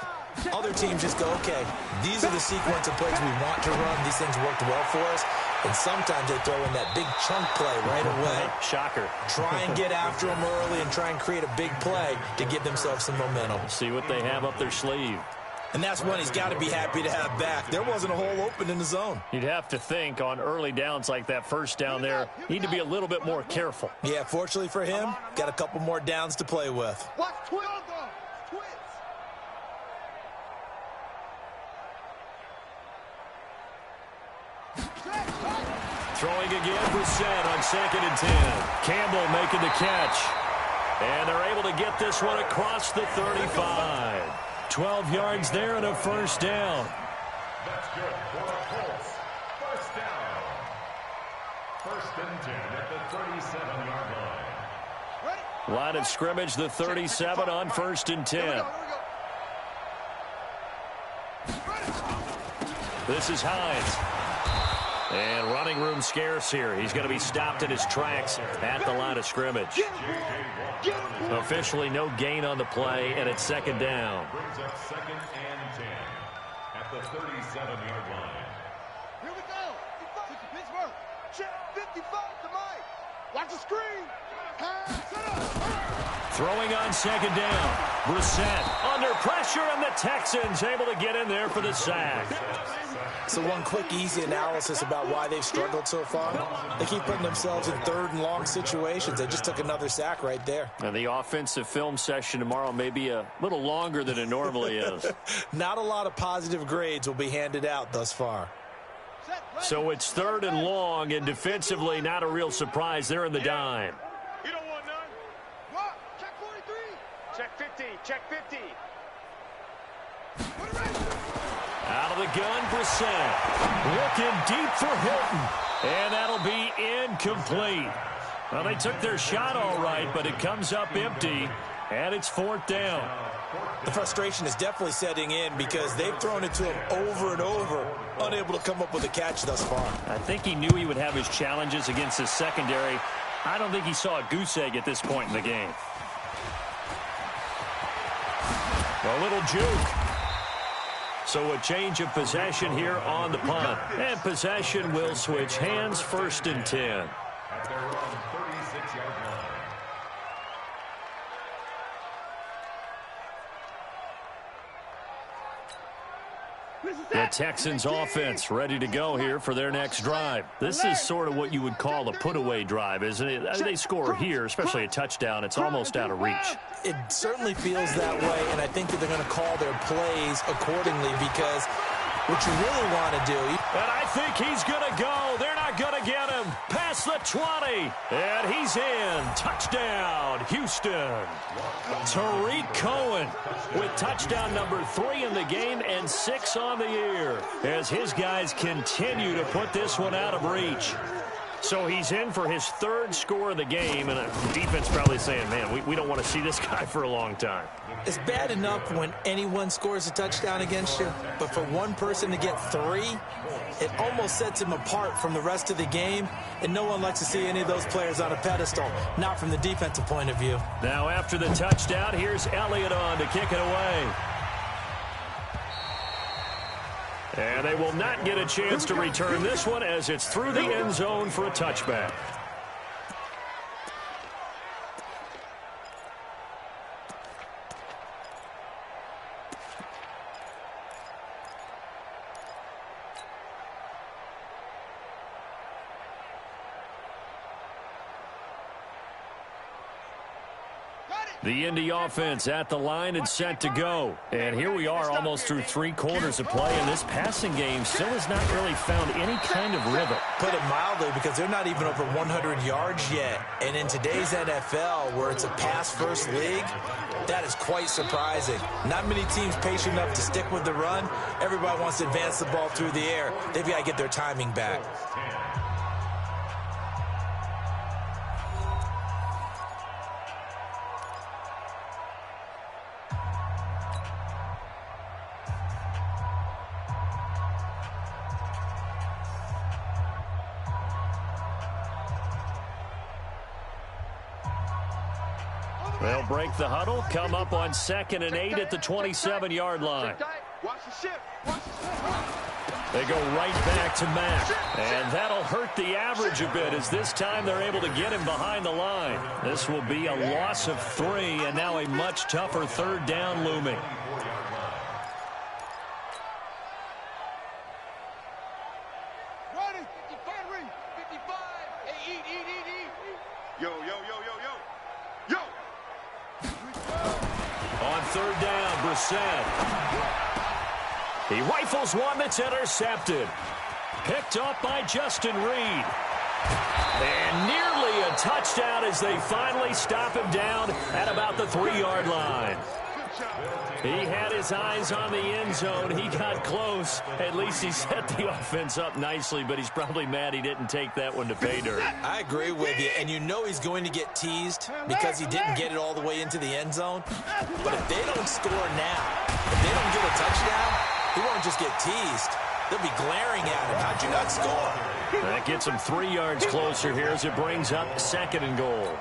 S3: Other teams just go, okay, these are the sequence of plays we want to run. These things worked well for us. And sometimes they throw in that big chunk play right away.
S2: Shocker.
S3: Try and get after them early and try and create a big play to give themselves some momentum.
S2: See what they have up their sleeve.
S3: And that's one he's got to be happy to have back. There wasn't a hole open in the zone.
S2: You'd have to think on early downs like that first down there, need to be a little bit more careful.
S3: Yeah, fortunately for him, got a couple more downs to play with.
S4: Watch twins.
S2: Throwing again for Set on 2nd and 10. Campbell making the catch. And they're able to get this one across the 35. 12 yards there and a first down.
S5: That's good for the Colts. First down. 1st and 10 at the 37-yard line.
S2: Line of scrimmage, the 37 on 1st and 10. This is Hines. And running room scarce here. He's going to be stopped in his tracks at the line of scrimmage. Officially no gain on the play, and it's 2nd down.
S5: Brings up 2nd and 10 at the 37-yard line.
S4: Here we go. Pittsburgh. Check 55 to Mike. Watch the screen. Set up.
S2: Throwing on 2nd down. Brissett under pressure, and the Texans able to get in there for the sack.
S3: So one quick, easy analysis about why they've struggled so far. They keep putting themselves in 3rd and long situations. They just took another sack right there.
S2: And the offensive film session tomorrow may be a little longer than it normally is.
S3: Not a lot of positive grades will be handed out thus far.
S2: So it's 3rd and long, and defensively not a real surprise. They're in the dime.
S4: You don't want none. What? Check 43. Check 50. Check 50.
S2: Out of the gun, Brissett. Looking deep for Hilton. And that'll be incomplete. Well, they took their shot all right, but it comes up empty, and it's 4th down.
S3: The frustration is definitely setting in because they've thrown it to him over and over, unable to come up with a catch thus far.
S2: I think he knew he would have his challenges against his secondary. I don't think he saw a goose egg at this point in the game. A little juke. So a change of possession here on the punt. And possession will switch hands, 1st and 10.
S5: At their own 36-yard line.
S4: This is
S2: The Texans offense ready to go here for their next drive. This is sort of what you would call a put-away drive, isn't it? They score here, especially a touchdown. It's almost out of reach.
S3: It certainly feels that way, and I think that they're going to call their plays accordingly because what you really want to do.
S2: And I think he's going to go. They're not going to get him. Past the 20. And he's in. Touchdown, Houston. Tariq Cohen with touchdown number 3 in the game and 6 on the year as his guys continue to put this one out of reach. So he's in for his 3rd score of the game, and the defense probably saying, man, we don't want to see this guy for a long time.
S3: It's bad enough when anyone scores a touchdown against you, but for one person to get 3, it almost sets him apart from the rest of the game, and no one likes to see any of those players on a pedestal, not from the defensive point of view.
S2: Now after the touchdown, here's Elliott on to kick it away. And they will not get a chance to return this one as it's through the end zone for a touchback. The Indy offense at the line and set to go. And here we are almost through 3 quarters of play, and this passing game still has not really found any kind of rhythm.
S3: Put it mildly, because they're not even over 100 yards yet. And in today's NFL, where it's a pass-first league, that is quite surprising. Not many teams patient enough to stick with the run. Everybody wants to advance the ball through the air. They've got to get their timing back.
S2: They'll break the huddle, come up on 2nd and 8 at the 27-yard line. They go right back to Mack, and that'll hurt the average a bit as this time they're able to get him behind the line. This will be a loss of 3, and now a much tougher 3rd down looming. On 3rd down, Brissett. He rifles one that's intercepted. Picked up by Justin Reed. And nearly a touchdown as they finally stop him down at about the 3-yard line. He had his eyes on the end zone. He got close. At least he set the offense up nicely, but he's probably mad he didn't take that one to pay dirt.
S3: I agree with you, and you know he's going to get teased because he didn't get it all the way into the end zone. But if they don't score now, if they don't get a touchdown, he won't just get teased. They'll be glaring at him. How'd you not score?
S2: That gets him 3 yards closer here as it brings up 2nd and goal.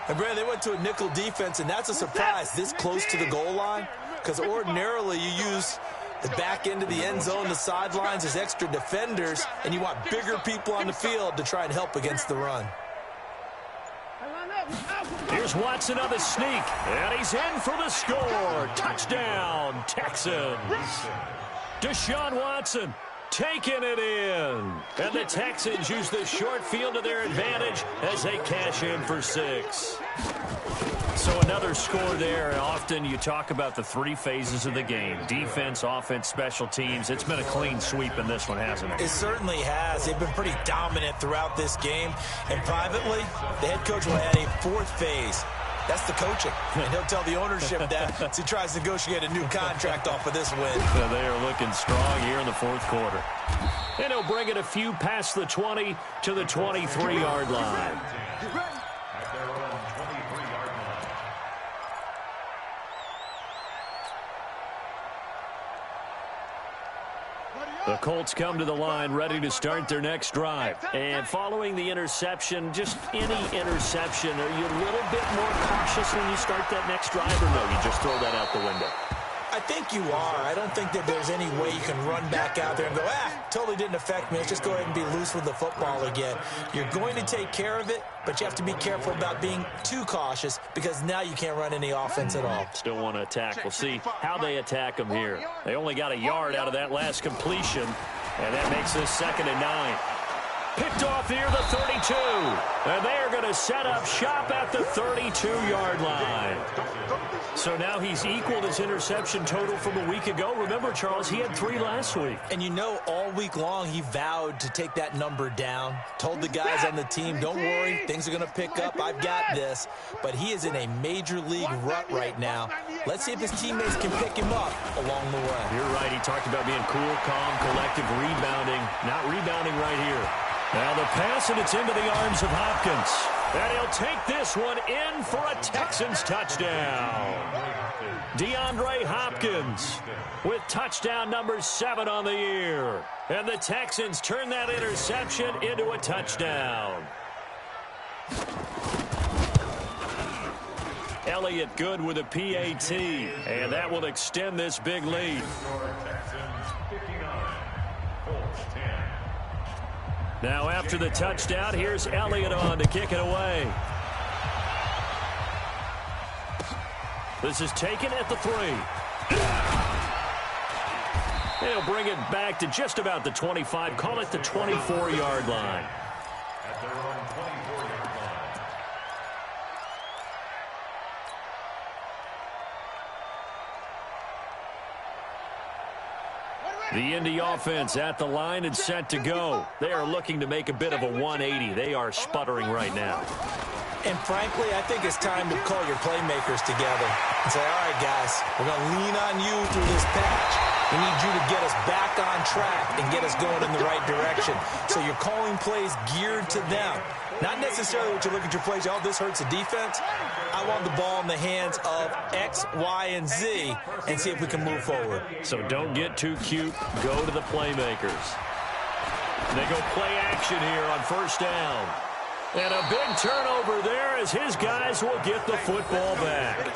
S3: And Brandon, they went to a nickel defense, and that's a surprise this close to the goal line, because ordinarily you use the back end of the end zone, the sidelines as extra defenders, and you want bigger people on the field to try and help against the run.
S2: Here's Watson on the sneak, and he's in for the score. Touchdown, Texans. Deshaun Watson taking it in. And the Texans use the short field to their advantage as they cash in for 6. So another score there. Often you talk about the 3 phases of the game. Defense, offense, special teams. It's been a clean sweep in this one, hasn't it?
S3: It certainly has. They've been pretty dominant throughout this game. And privately, the head coach will add a 4th phase. That's the coaching. And he'll tell the ownership that as he tries to negotiate a new contract off of this win.
S2: So they are looking strong here in the 4th quarter. And he'll bring it a few past the 20 to the 23-yard line. The Colts come to the line ready to start their next drive. And following the interception, just any interception, are you a little bit more cautious when you start that next drive, or no, you just throw that out the window?
S3: I I think you are. I don't think that there's any way you can run back out there and go, totally didn't affect me. Let's just go ahead and be loose with the football again. You're going to take care of it, but you have to be careful about being too cautious because now you can't run any offense at all.
S2: Still want to attack. We'll see how they attack them here. They only got a yard out of that last completion, and that makes this 2nd and 9. Picked off near the 32, and they're going to set up shop at the 32-yard line. So now he's equaled his interception total from a week ago. Remember, Charles, he had 3 last week.
S3: And you know, all week long he vowed to take that number down, told the guys on the team, don't worry, things are going to pick up, I've got this. But he is in a major league rut right now. Let's see if his teammates can pick him up along the way.
S2: You're right, he talked about being cool, calm, collective, rebounding. Not rebounding right here. Now the pass, and it's into the arms of Hopkins. And he'll take this one in for a Texans touchdown. DeAndre Hopkins with touchdown number 7 on the year. And the Texans turn that interception into a touchdown. Elliott good with a PAT. And that will extend this big lead.
S5: Texans 59, Colts 10.
S2: Now after the touchdown, here's Elliott on to kick it away. This is taken at the 3. They'll bring it back to just about the 25. Call it the 24-yard line.
S5: At their own 24-yard line.
S2: The Indy offense at the line and set to go. They are looking to make a bit of a 180. They are sputtering right now.
S3: And frankly, I think it's time to call your playmakers together and say, all right, guys, we're going to lean on you through this patch. We need you to get us back on track and get us going in the right direction. So you're calling plays geared to them. Not necessarily what you look at your plays, oh, this hurts the defense. I want the ball in the hands of X, Y, and Z and see if we can move forward.
S2: So don't get too cute. Go to the playmakers. They go play action here on 1st down. And a big turnover there as his guys will get the football back.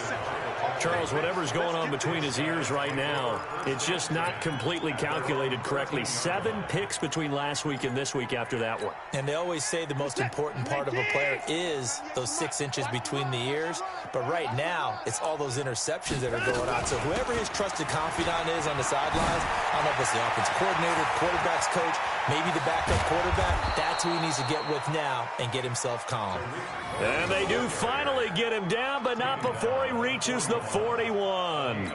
S2: Charles, whatever's going on between his ears right now, it's just not completely calculated correctly. 7 picks between last week and this week after that one.
S3: And they always say the most important part of a player is those 6 inches between the ears. But right now, it's all those interceptions that are going on. So whoever his trusted confidant is on the sidelines, I don't know if it's the offensive coordinator, quarterback's coach, maybe the backup quarterback, that's who he needs to get with now and get himself calm.
S2: And they do finally get him down, but not before he reaches the 41.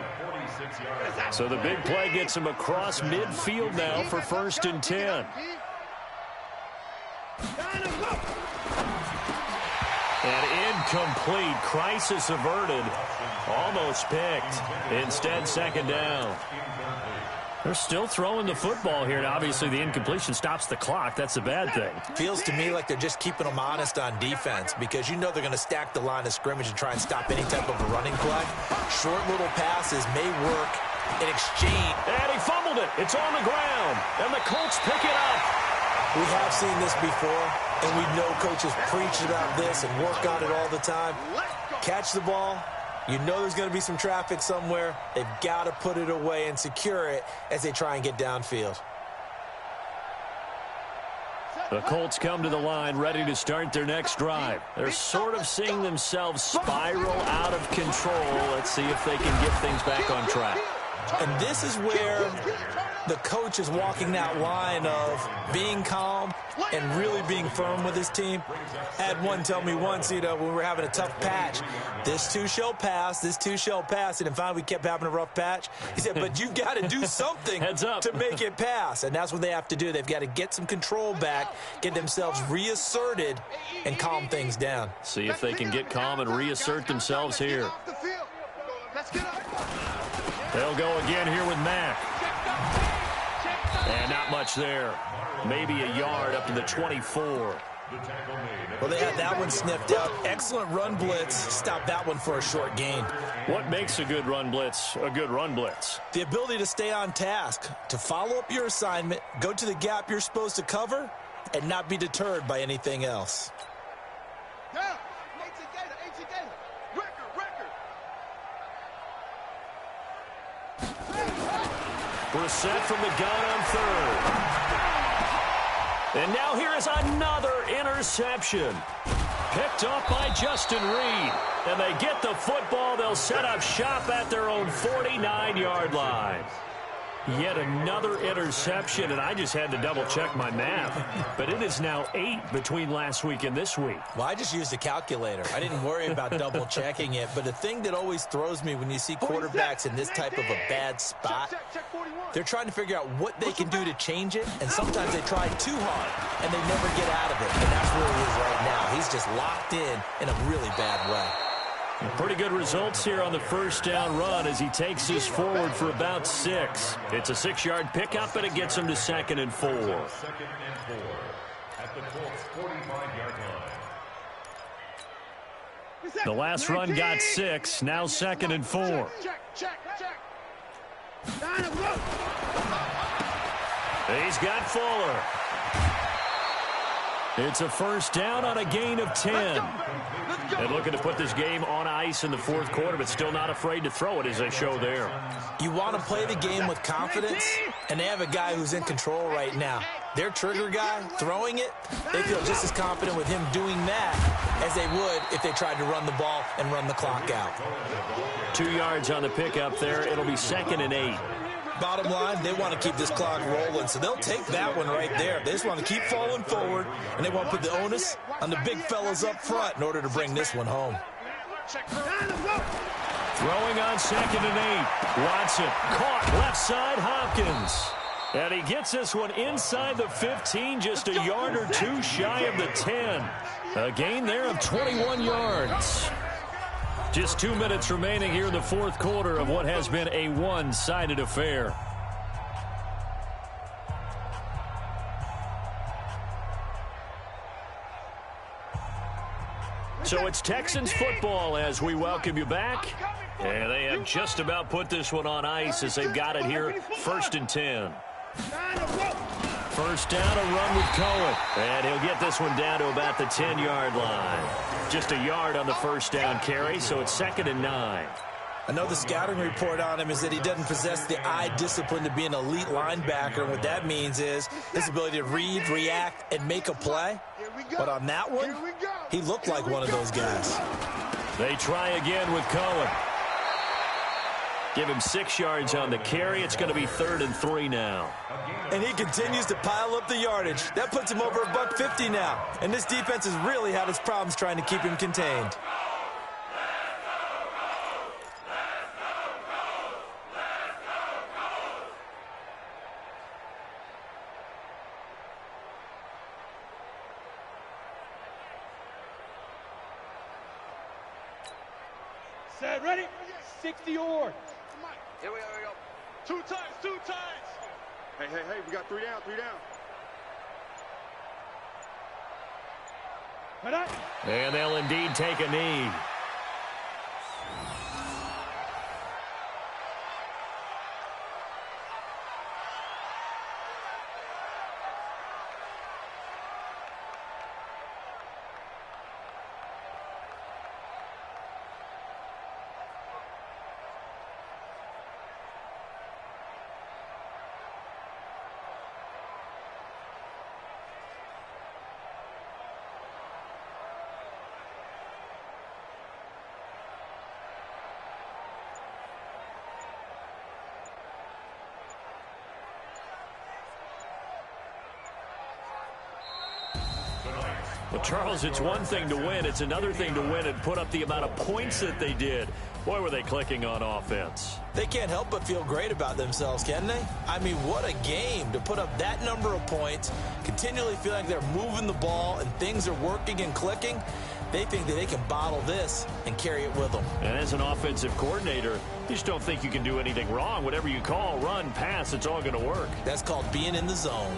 S2: So the big play gets him across midfield now for 1st and 10. And incomplete. Crisis averted. Almost picked. Instead, 2nd down. They're still throwing the football here, and obviously the incompletion stops the clock. That's a bad thing.
S3: Feels to me like they're just keeping them honest on defense because you know they're going to stack the line of scrimmage and try and stop any type of a running play. Short little passes may work in exchange.
S2: And he fumbled it. It's on the ground, and the Colts pick it up.
S3: We have seen this before, and we know coaches preach about this and work on it all the time. Catch the ball. You know there's going to be some traffic somewhere. They've got to put it away and secure it as they try and get downfield.
S2: The Colts come to the line ready to start their next drive. They're sort of seeing themselves spiral out of control. Let's see if they can get things back on track.
S3: And this is where the coach is walking that line of being calm and really being firm with his team. I had one tell me once, when we were having a tough patch, this too shall pass, this too shall pass. And finally we kept having a rough patch. He said, but you've got to do something to make it pass. And that's what they have to do. They've got to get some control back, get themselves reasserted, and calm things down.
S2: See if they can get calm and reassert themselves here. They'll go again here with Mack. And not much there. Maybe a yard up to the 24.
S3: Well, they had that one sniffed out. Excellent run blitz. Stopped that one for a short gain.
S2: What makes a good run blitz a good run blitz?
S3: The ability to stay on task, to follow up your assignment, go to the gap you're supposed to cover, and not be deterred by anything else.
S2: We're set from the gun on third. And now here is another interception. Picked off by Justin Reed. And they get the football. They'll set up shop at their own 49-yard line. Yet another interception, and I just had to double-check my math. But it is now 8 between last week and this week.
S3: Well, I just used a calculator. I didn't worry about double-checking it. But the thing that always throws me when you see quarterbacks in this type of a bad spot, they're trying to figure out what they can do to change it, and sometimes they try too hard, and they never get out of it. And that's where he is right now. He's just locked in a really bad way.
S2: Pretty good results here on the first down run as he takes this forward for about 6. It's a 6-yard pickup, and it gets him to 2nd and 4.
S5: 2nd and 4 at the Colts 45-yard line.
S2: The last run got 6, now 2nd and 4.
S4: Check.
S2: He's got Fuller. It's a first down on a gain of 10. And looking to put this game on ice in the fourth quarter, but still not afraid to throw it as they show there.
S3: You want to play the game with confidence, and they have a guy who's in control right now. Their trigger guy, throwing it, they feel just as confident with him doing that as they would if they tried to run the ball and run the clock out.
S2: 2 yards on the pickup there. It'll be 2nd and 8.
S3: Bottom line, they want to keep this clock rolling, so they'll take that one right there. They just want to keep falling forward, and they want to put the onus on the big fellas up front in order to bring this one home.
S2: Throwing on 2nd and 8. Watson caught left side Hopkins. And he gets this one inside the 15, just a yard or 2 shy of the 10. A gain there of 21 yards. Just 2 minutes remaining here in the fourth quarter of what has been a one-sided affair. So it's Texans football as we welcome you back. And they have just about put this one on ice as they've got it here, 1st and 10. First down, a run with Cohen. And he'll get this one down to about the 10-yard line. Just a yard on the first down carry, so it's 2nd and 9.
S3: I know the scouting report on him is that he doesn't possess the eye discipline to be an elite linebacker. And what that means is his ability to read, react, and make a play. But on that one, he looked like one of those guys.
S2: They try again with Cohen. Give him 6 yards on the carry. It's going to be 3rd and 3 now.
S3: And he continues to pile up the yardage. That puts him over $150 now. And this defense has really had its problems trying to keep him contained.
S4: Set, ready? 60 yards. Here we go. 2 times. Hey, we got 3 down.
S2: And they'll indeed take a knee. Well, Charles, it's one thing to win. It's another thing to win and put up the amount of points that they did. Boy, were they clicking on offense.
S3: They can't help but feel great about themselves, can they? I mean, what a game to put up that number of points, continually feel like they're moving the ball and things are working and clicking. They think that they can bottle this and carry it with them.
S2: And as an offensive coordinator, you just don't think you can do anything wrong. Whatever you call, run, pass, it's all going to work.
S3: That's called being in the zone.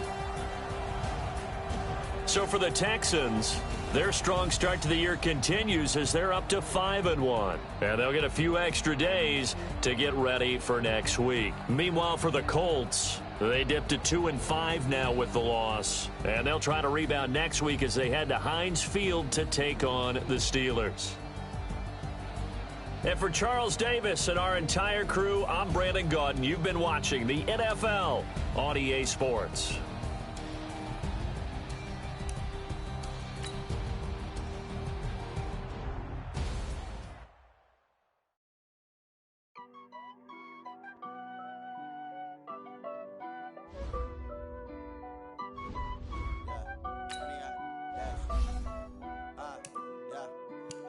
S2: So for the Texans, their strong start to the year continues as they're up to 5-1. And they'll get a few extra days to get ready for next week. Meanwhile, for the Colts, they dipped to 2-5 now with the loss. And they'll try to rebound next week as they head to Heinz Field to take on the Steelers. And for Charles Davis and our entire crew, I'm Brandon Gaudin. You've been watching the NFL on EA Sports.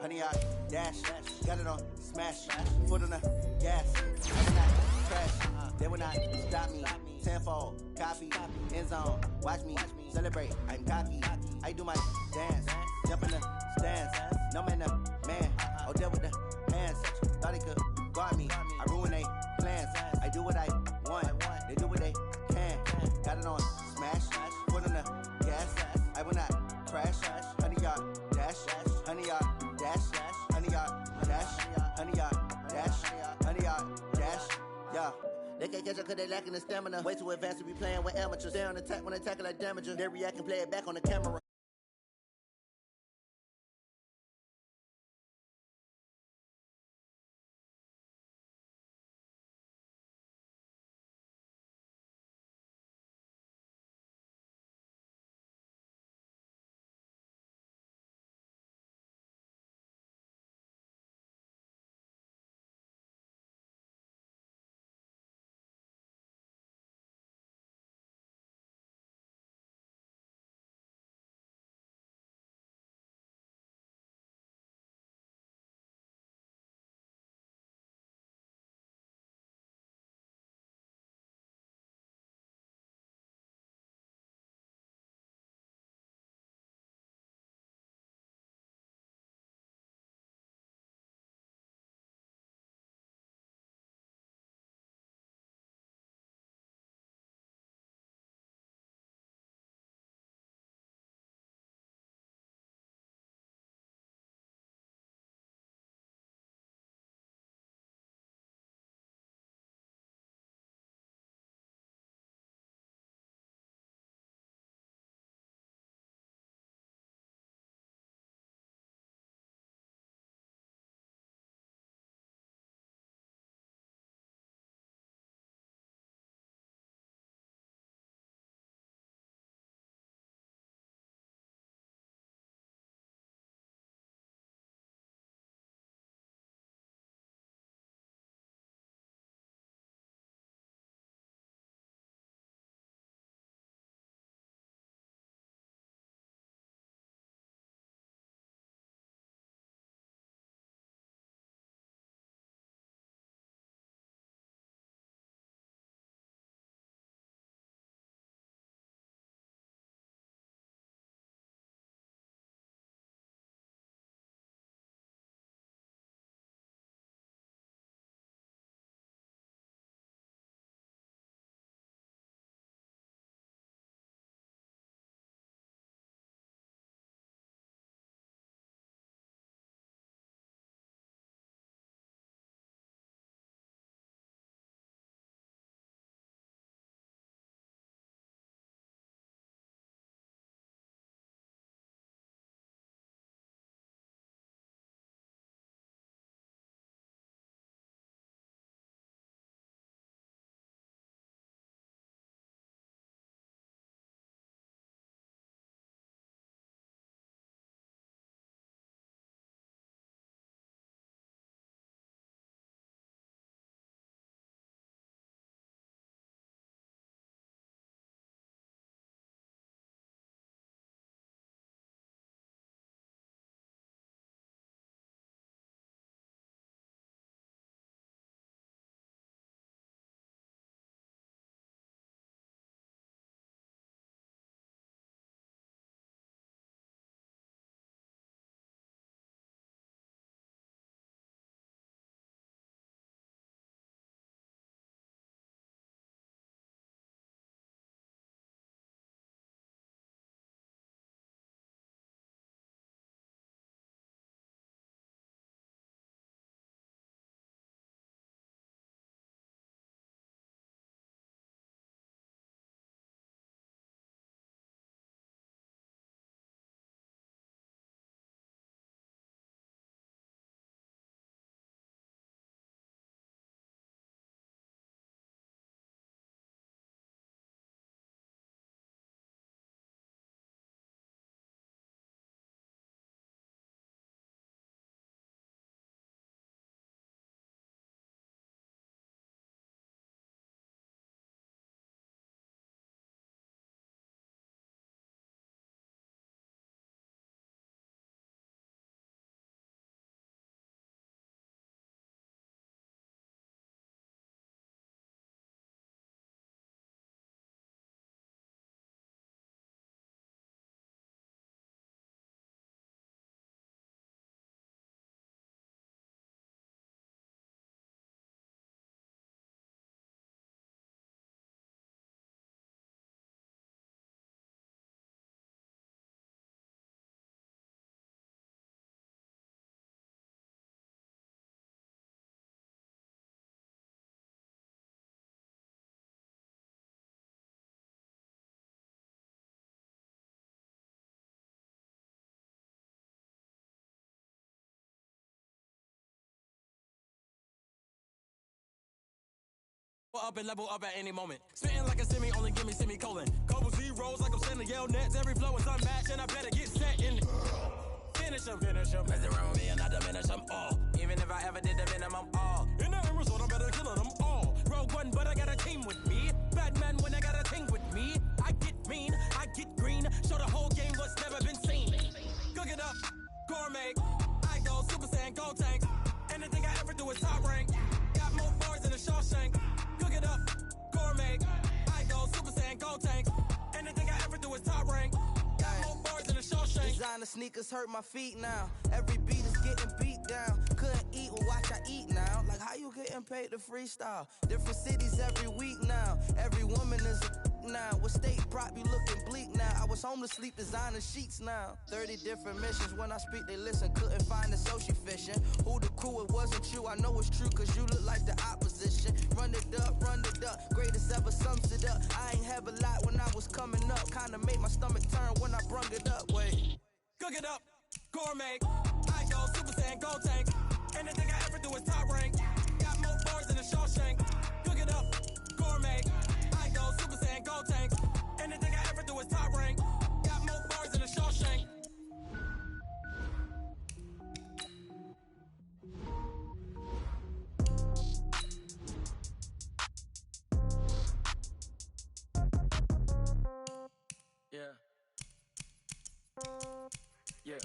S6: Honey, I dash, got it on smash, foot on the gas, I will not crash, they will not stop me, tenfold, copy, end zone, watch me, celebrate, I'm cocky, I do my dance, jump in the stands, no man, man, oh there with the hands, thought he could guard me, I ruin they plans, I do what I want, they do what they can, got it on smash, foot on the gas, I will not crash, honey, y'all dash, honey, y'all dash, honey, y'all dash, honey, y'all dash, honey, y'all dash, yeah. They can't catch up cause they lacking the stamina. Way too advanced to be playing with amateurs. They on attack when they tackle like damager. They react and play it back on the camera.
S7: Up and level up at any moment. Spitting like a semi, only give me semicolon. Couple zeros like I'm sending yell nets. Every flow is unmatched, and I better get set in. Finish them. Mess around with me and I diminish them all. Even if I ever did the minimum, all. In the end result, I'm better killing them all. Rogue one, but I got a team with me. Batman when I got a team with me. I get mean, I get green. Show the whole game what's never been seen. Cook it up, gourmet. I go Super Saiyan, Gold Tank. Anything I ever do is top rank. Got more bars than a Shawshank. Cook it up, gourmet. I go Super Saiyan, Gold Tank. Anything I ever do is top rank. Got more bars than a Shawshank.
S6: Designer sneakers hurt my feet now. Every beat is getting beat down. Couldn't eat, well, watch I eat now. Like how you getting paid to freestyle? Different cities every week now. Every woman is a now. What state prop you looking bleak now? I was home to sleep, designer sheets now. 30 different missions. When I speak, they listen. Couldn't find it, so she fishing. Who the crew? It wasn't you. I know it's true, cause you look like the opposition. Run it up, greatest ever sums it up. I ain't have a lot when I was coming up. Kinda made my stomach turn when I brung it up. Wait.
S7: Cook it up, gourmet. I go Super Saiyan, Gold Tank. Anything I ever do is top rank. Got more bars than a Shawshank. Cook it up, gourmet. I go Super Saiyan, Gold Tank. Anything I ever do is top rank. Got more bars than a Shawshank. Yeah. Yeah.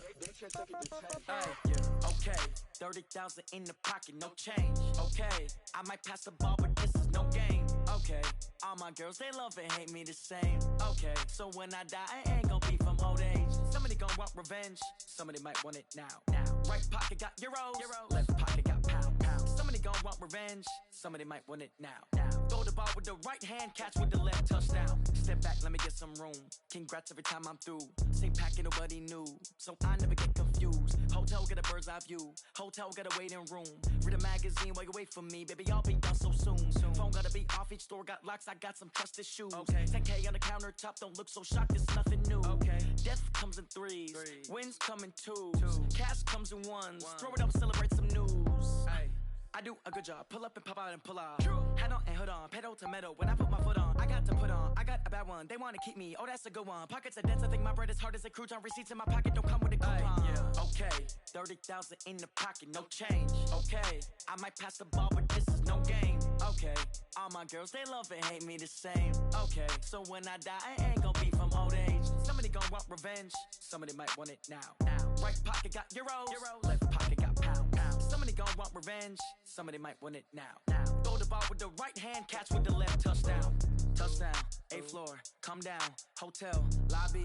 S7: Okay. 30,000 in the pocket, no change. Okay. I might pass the ball, but this is no game. Okay. All my girls, they love and hate me the same. Okay. So when I die, I ain't gonna be from old age. Somebody gon' want revenge. Somebody might want it now. Right pocket got euros. Left pocket got pound. Somebody gon' want revenge. Somebody might want it now. Throw the ball with the right hand, catch with the left, touchdown. Step back, let me get some room. Congrats every time I'm through. Same packet, nobody knew, so I never get confused. Hotel get a bird's eye view. Hotel got a waiting room. Read a magazine while you wait for me, baby. I'll be done so soon. Phone gotta be off. Each store got locks. I got some trusted shoes. Okay. 10K on the countertop. Don't look so shocked. It's nothing new. Okay. Death comes in threes. Wins come in twos. Cash comes in ones. Throw it up, celebrate some news. Ay. I do a good job. Pull up and pop out and pull out. Head on and hood on. Pedal to metal. When I put my foot on, I got to put on. I got a bad one. They want to keep me. Oh, that's a good one. Pockets are dense. I think my bread is hard as a crouton. Receipts in my pocket don't come with a coupon. Yeah. Okay. 30,000 in the pocket. No change. Okay. I might pass the ball, but this is no game. Okay. All my girls, they love and hate me the same. Okay. So when I die, I ain't gonna be from old age. Somebody gon' want revenge. Somebody might want it now. Right pocket got euros. Left pocket got pound. Somebody gon' want revenge. Somebody might want it now. Throw the ball with the right hand, catch with the left, touchdown. Touchdown, 8th floor, come down, hotel, lobby.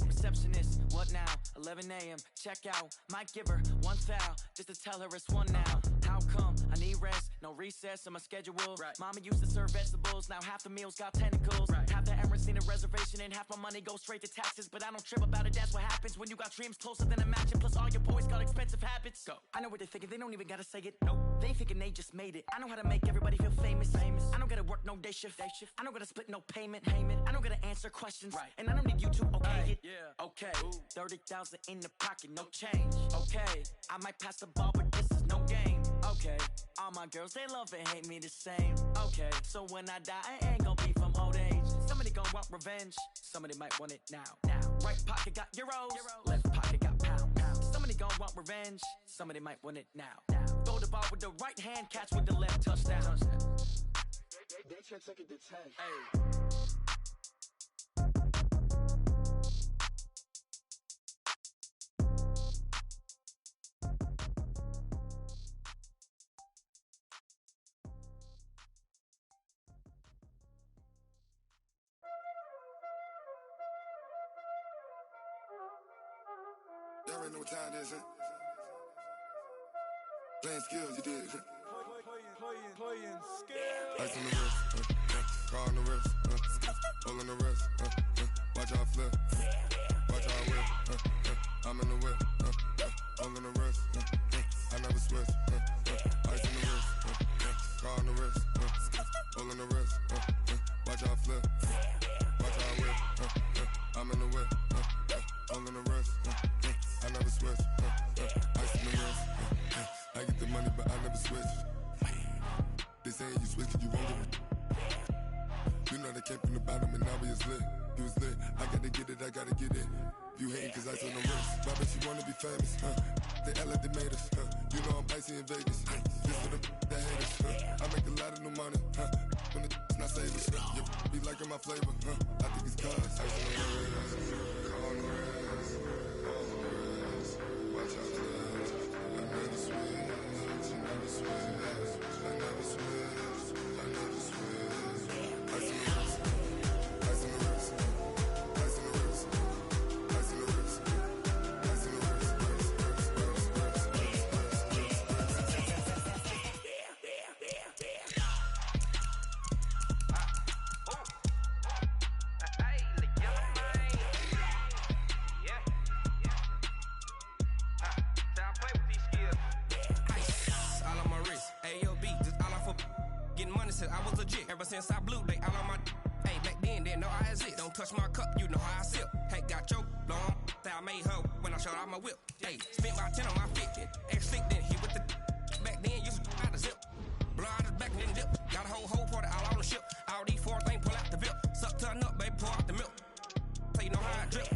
S7: Receptionist, what now? 11 a.m., check out. Might give her one foul, just to tell her it's one now. How come? I need rest, no recess in my schedule. Right. Mama used to serve vegetables, now half the meals got tentacles. Right. Half the Emirates need a reservation and half my money goes straight to taxes. But I don't trip about it, that's what happens when you got dreams closer than a mansion. Plus all your boys got expensive habits. Go. I know what they're thinking, they don't even gotta say it. Nope. They thinking they just made it. I know how to make everybody feel famous. I don't gotta work no day shift. I don't gotta split no payment. I don't gotta answer questions. Right. And I don't need you to okay it. Yeah. Okay. 30,000 in the pocket, no change. Okay. I might pass the ball, but this is no game. Okay. All my girls, they love and hate me the same. Okay. So when I die, I ain't gonna be from old age. Somebody gon' want revenge. Somebody might want it now. Right pocket got euros. Left pocket got pound. Somebody gon' want revenge. Somebody might want it now. Throw the ball with the right hand, catch with the left, touchdown.
S4: They should take it to 10.
S7: Hey.
S8: Y'all already know what time it is, huh? Playing skills, you did.
S9: Playing skills.
S8: Ice on the wrist, car on the wrist, hole in the wrist, watch how I flip, watch how I whip, I'm in the whip, hole in the wrist, I never switch, ice on the wrist, car on the wrist, hole in the wrist, watch how I flip, watch how I whip, I'm in the whip, hole in the wrist, I never switch, ice on the wrist, I get the money but I never switch. They saying you switch, you won't give it. You know they came from the bottom and now we is lit. You was lit, I gotta get it, I gotta get it. You hating cause I told no risk. Why bet you wanna be famous, They Ella they made us, You know I'm icy in Vegas, This for the that hate us, I make a lot of new money, When the not save us, You be liking my flavor, I think it's cause ice on the wrist, on the wrist, on the wrist. Watch out, cuz I never switch, I never switch, I never switch, I never switch. Ice on the wrist, ice on the wrist, ice on the wrist, ice on the wrist, ice on the wrist.
S10: I was legit. Ever since I blew, they all on my hey, back then, didn't know I exist. Don't touch my cup, you know how I sip. Hey, got your long, that I made her when I showed out my whip. Hey, spent my 10 on my 50. Ex-slick, then hit with the back then, used to out the zip. Blow out his back and then dip. Got a whole party all on the ship. All these four things, pull out the VIP. Suck, turn up, baby, pour out the milk. So you know how I drip.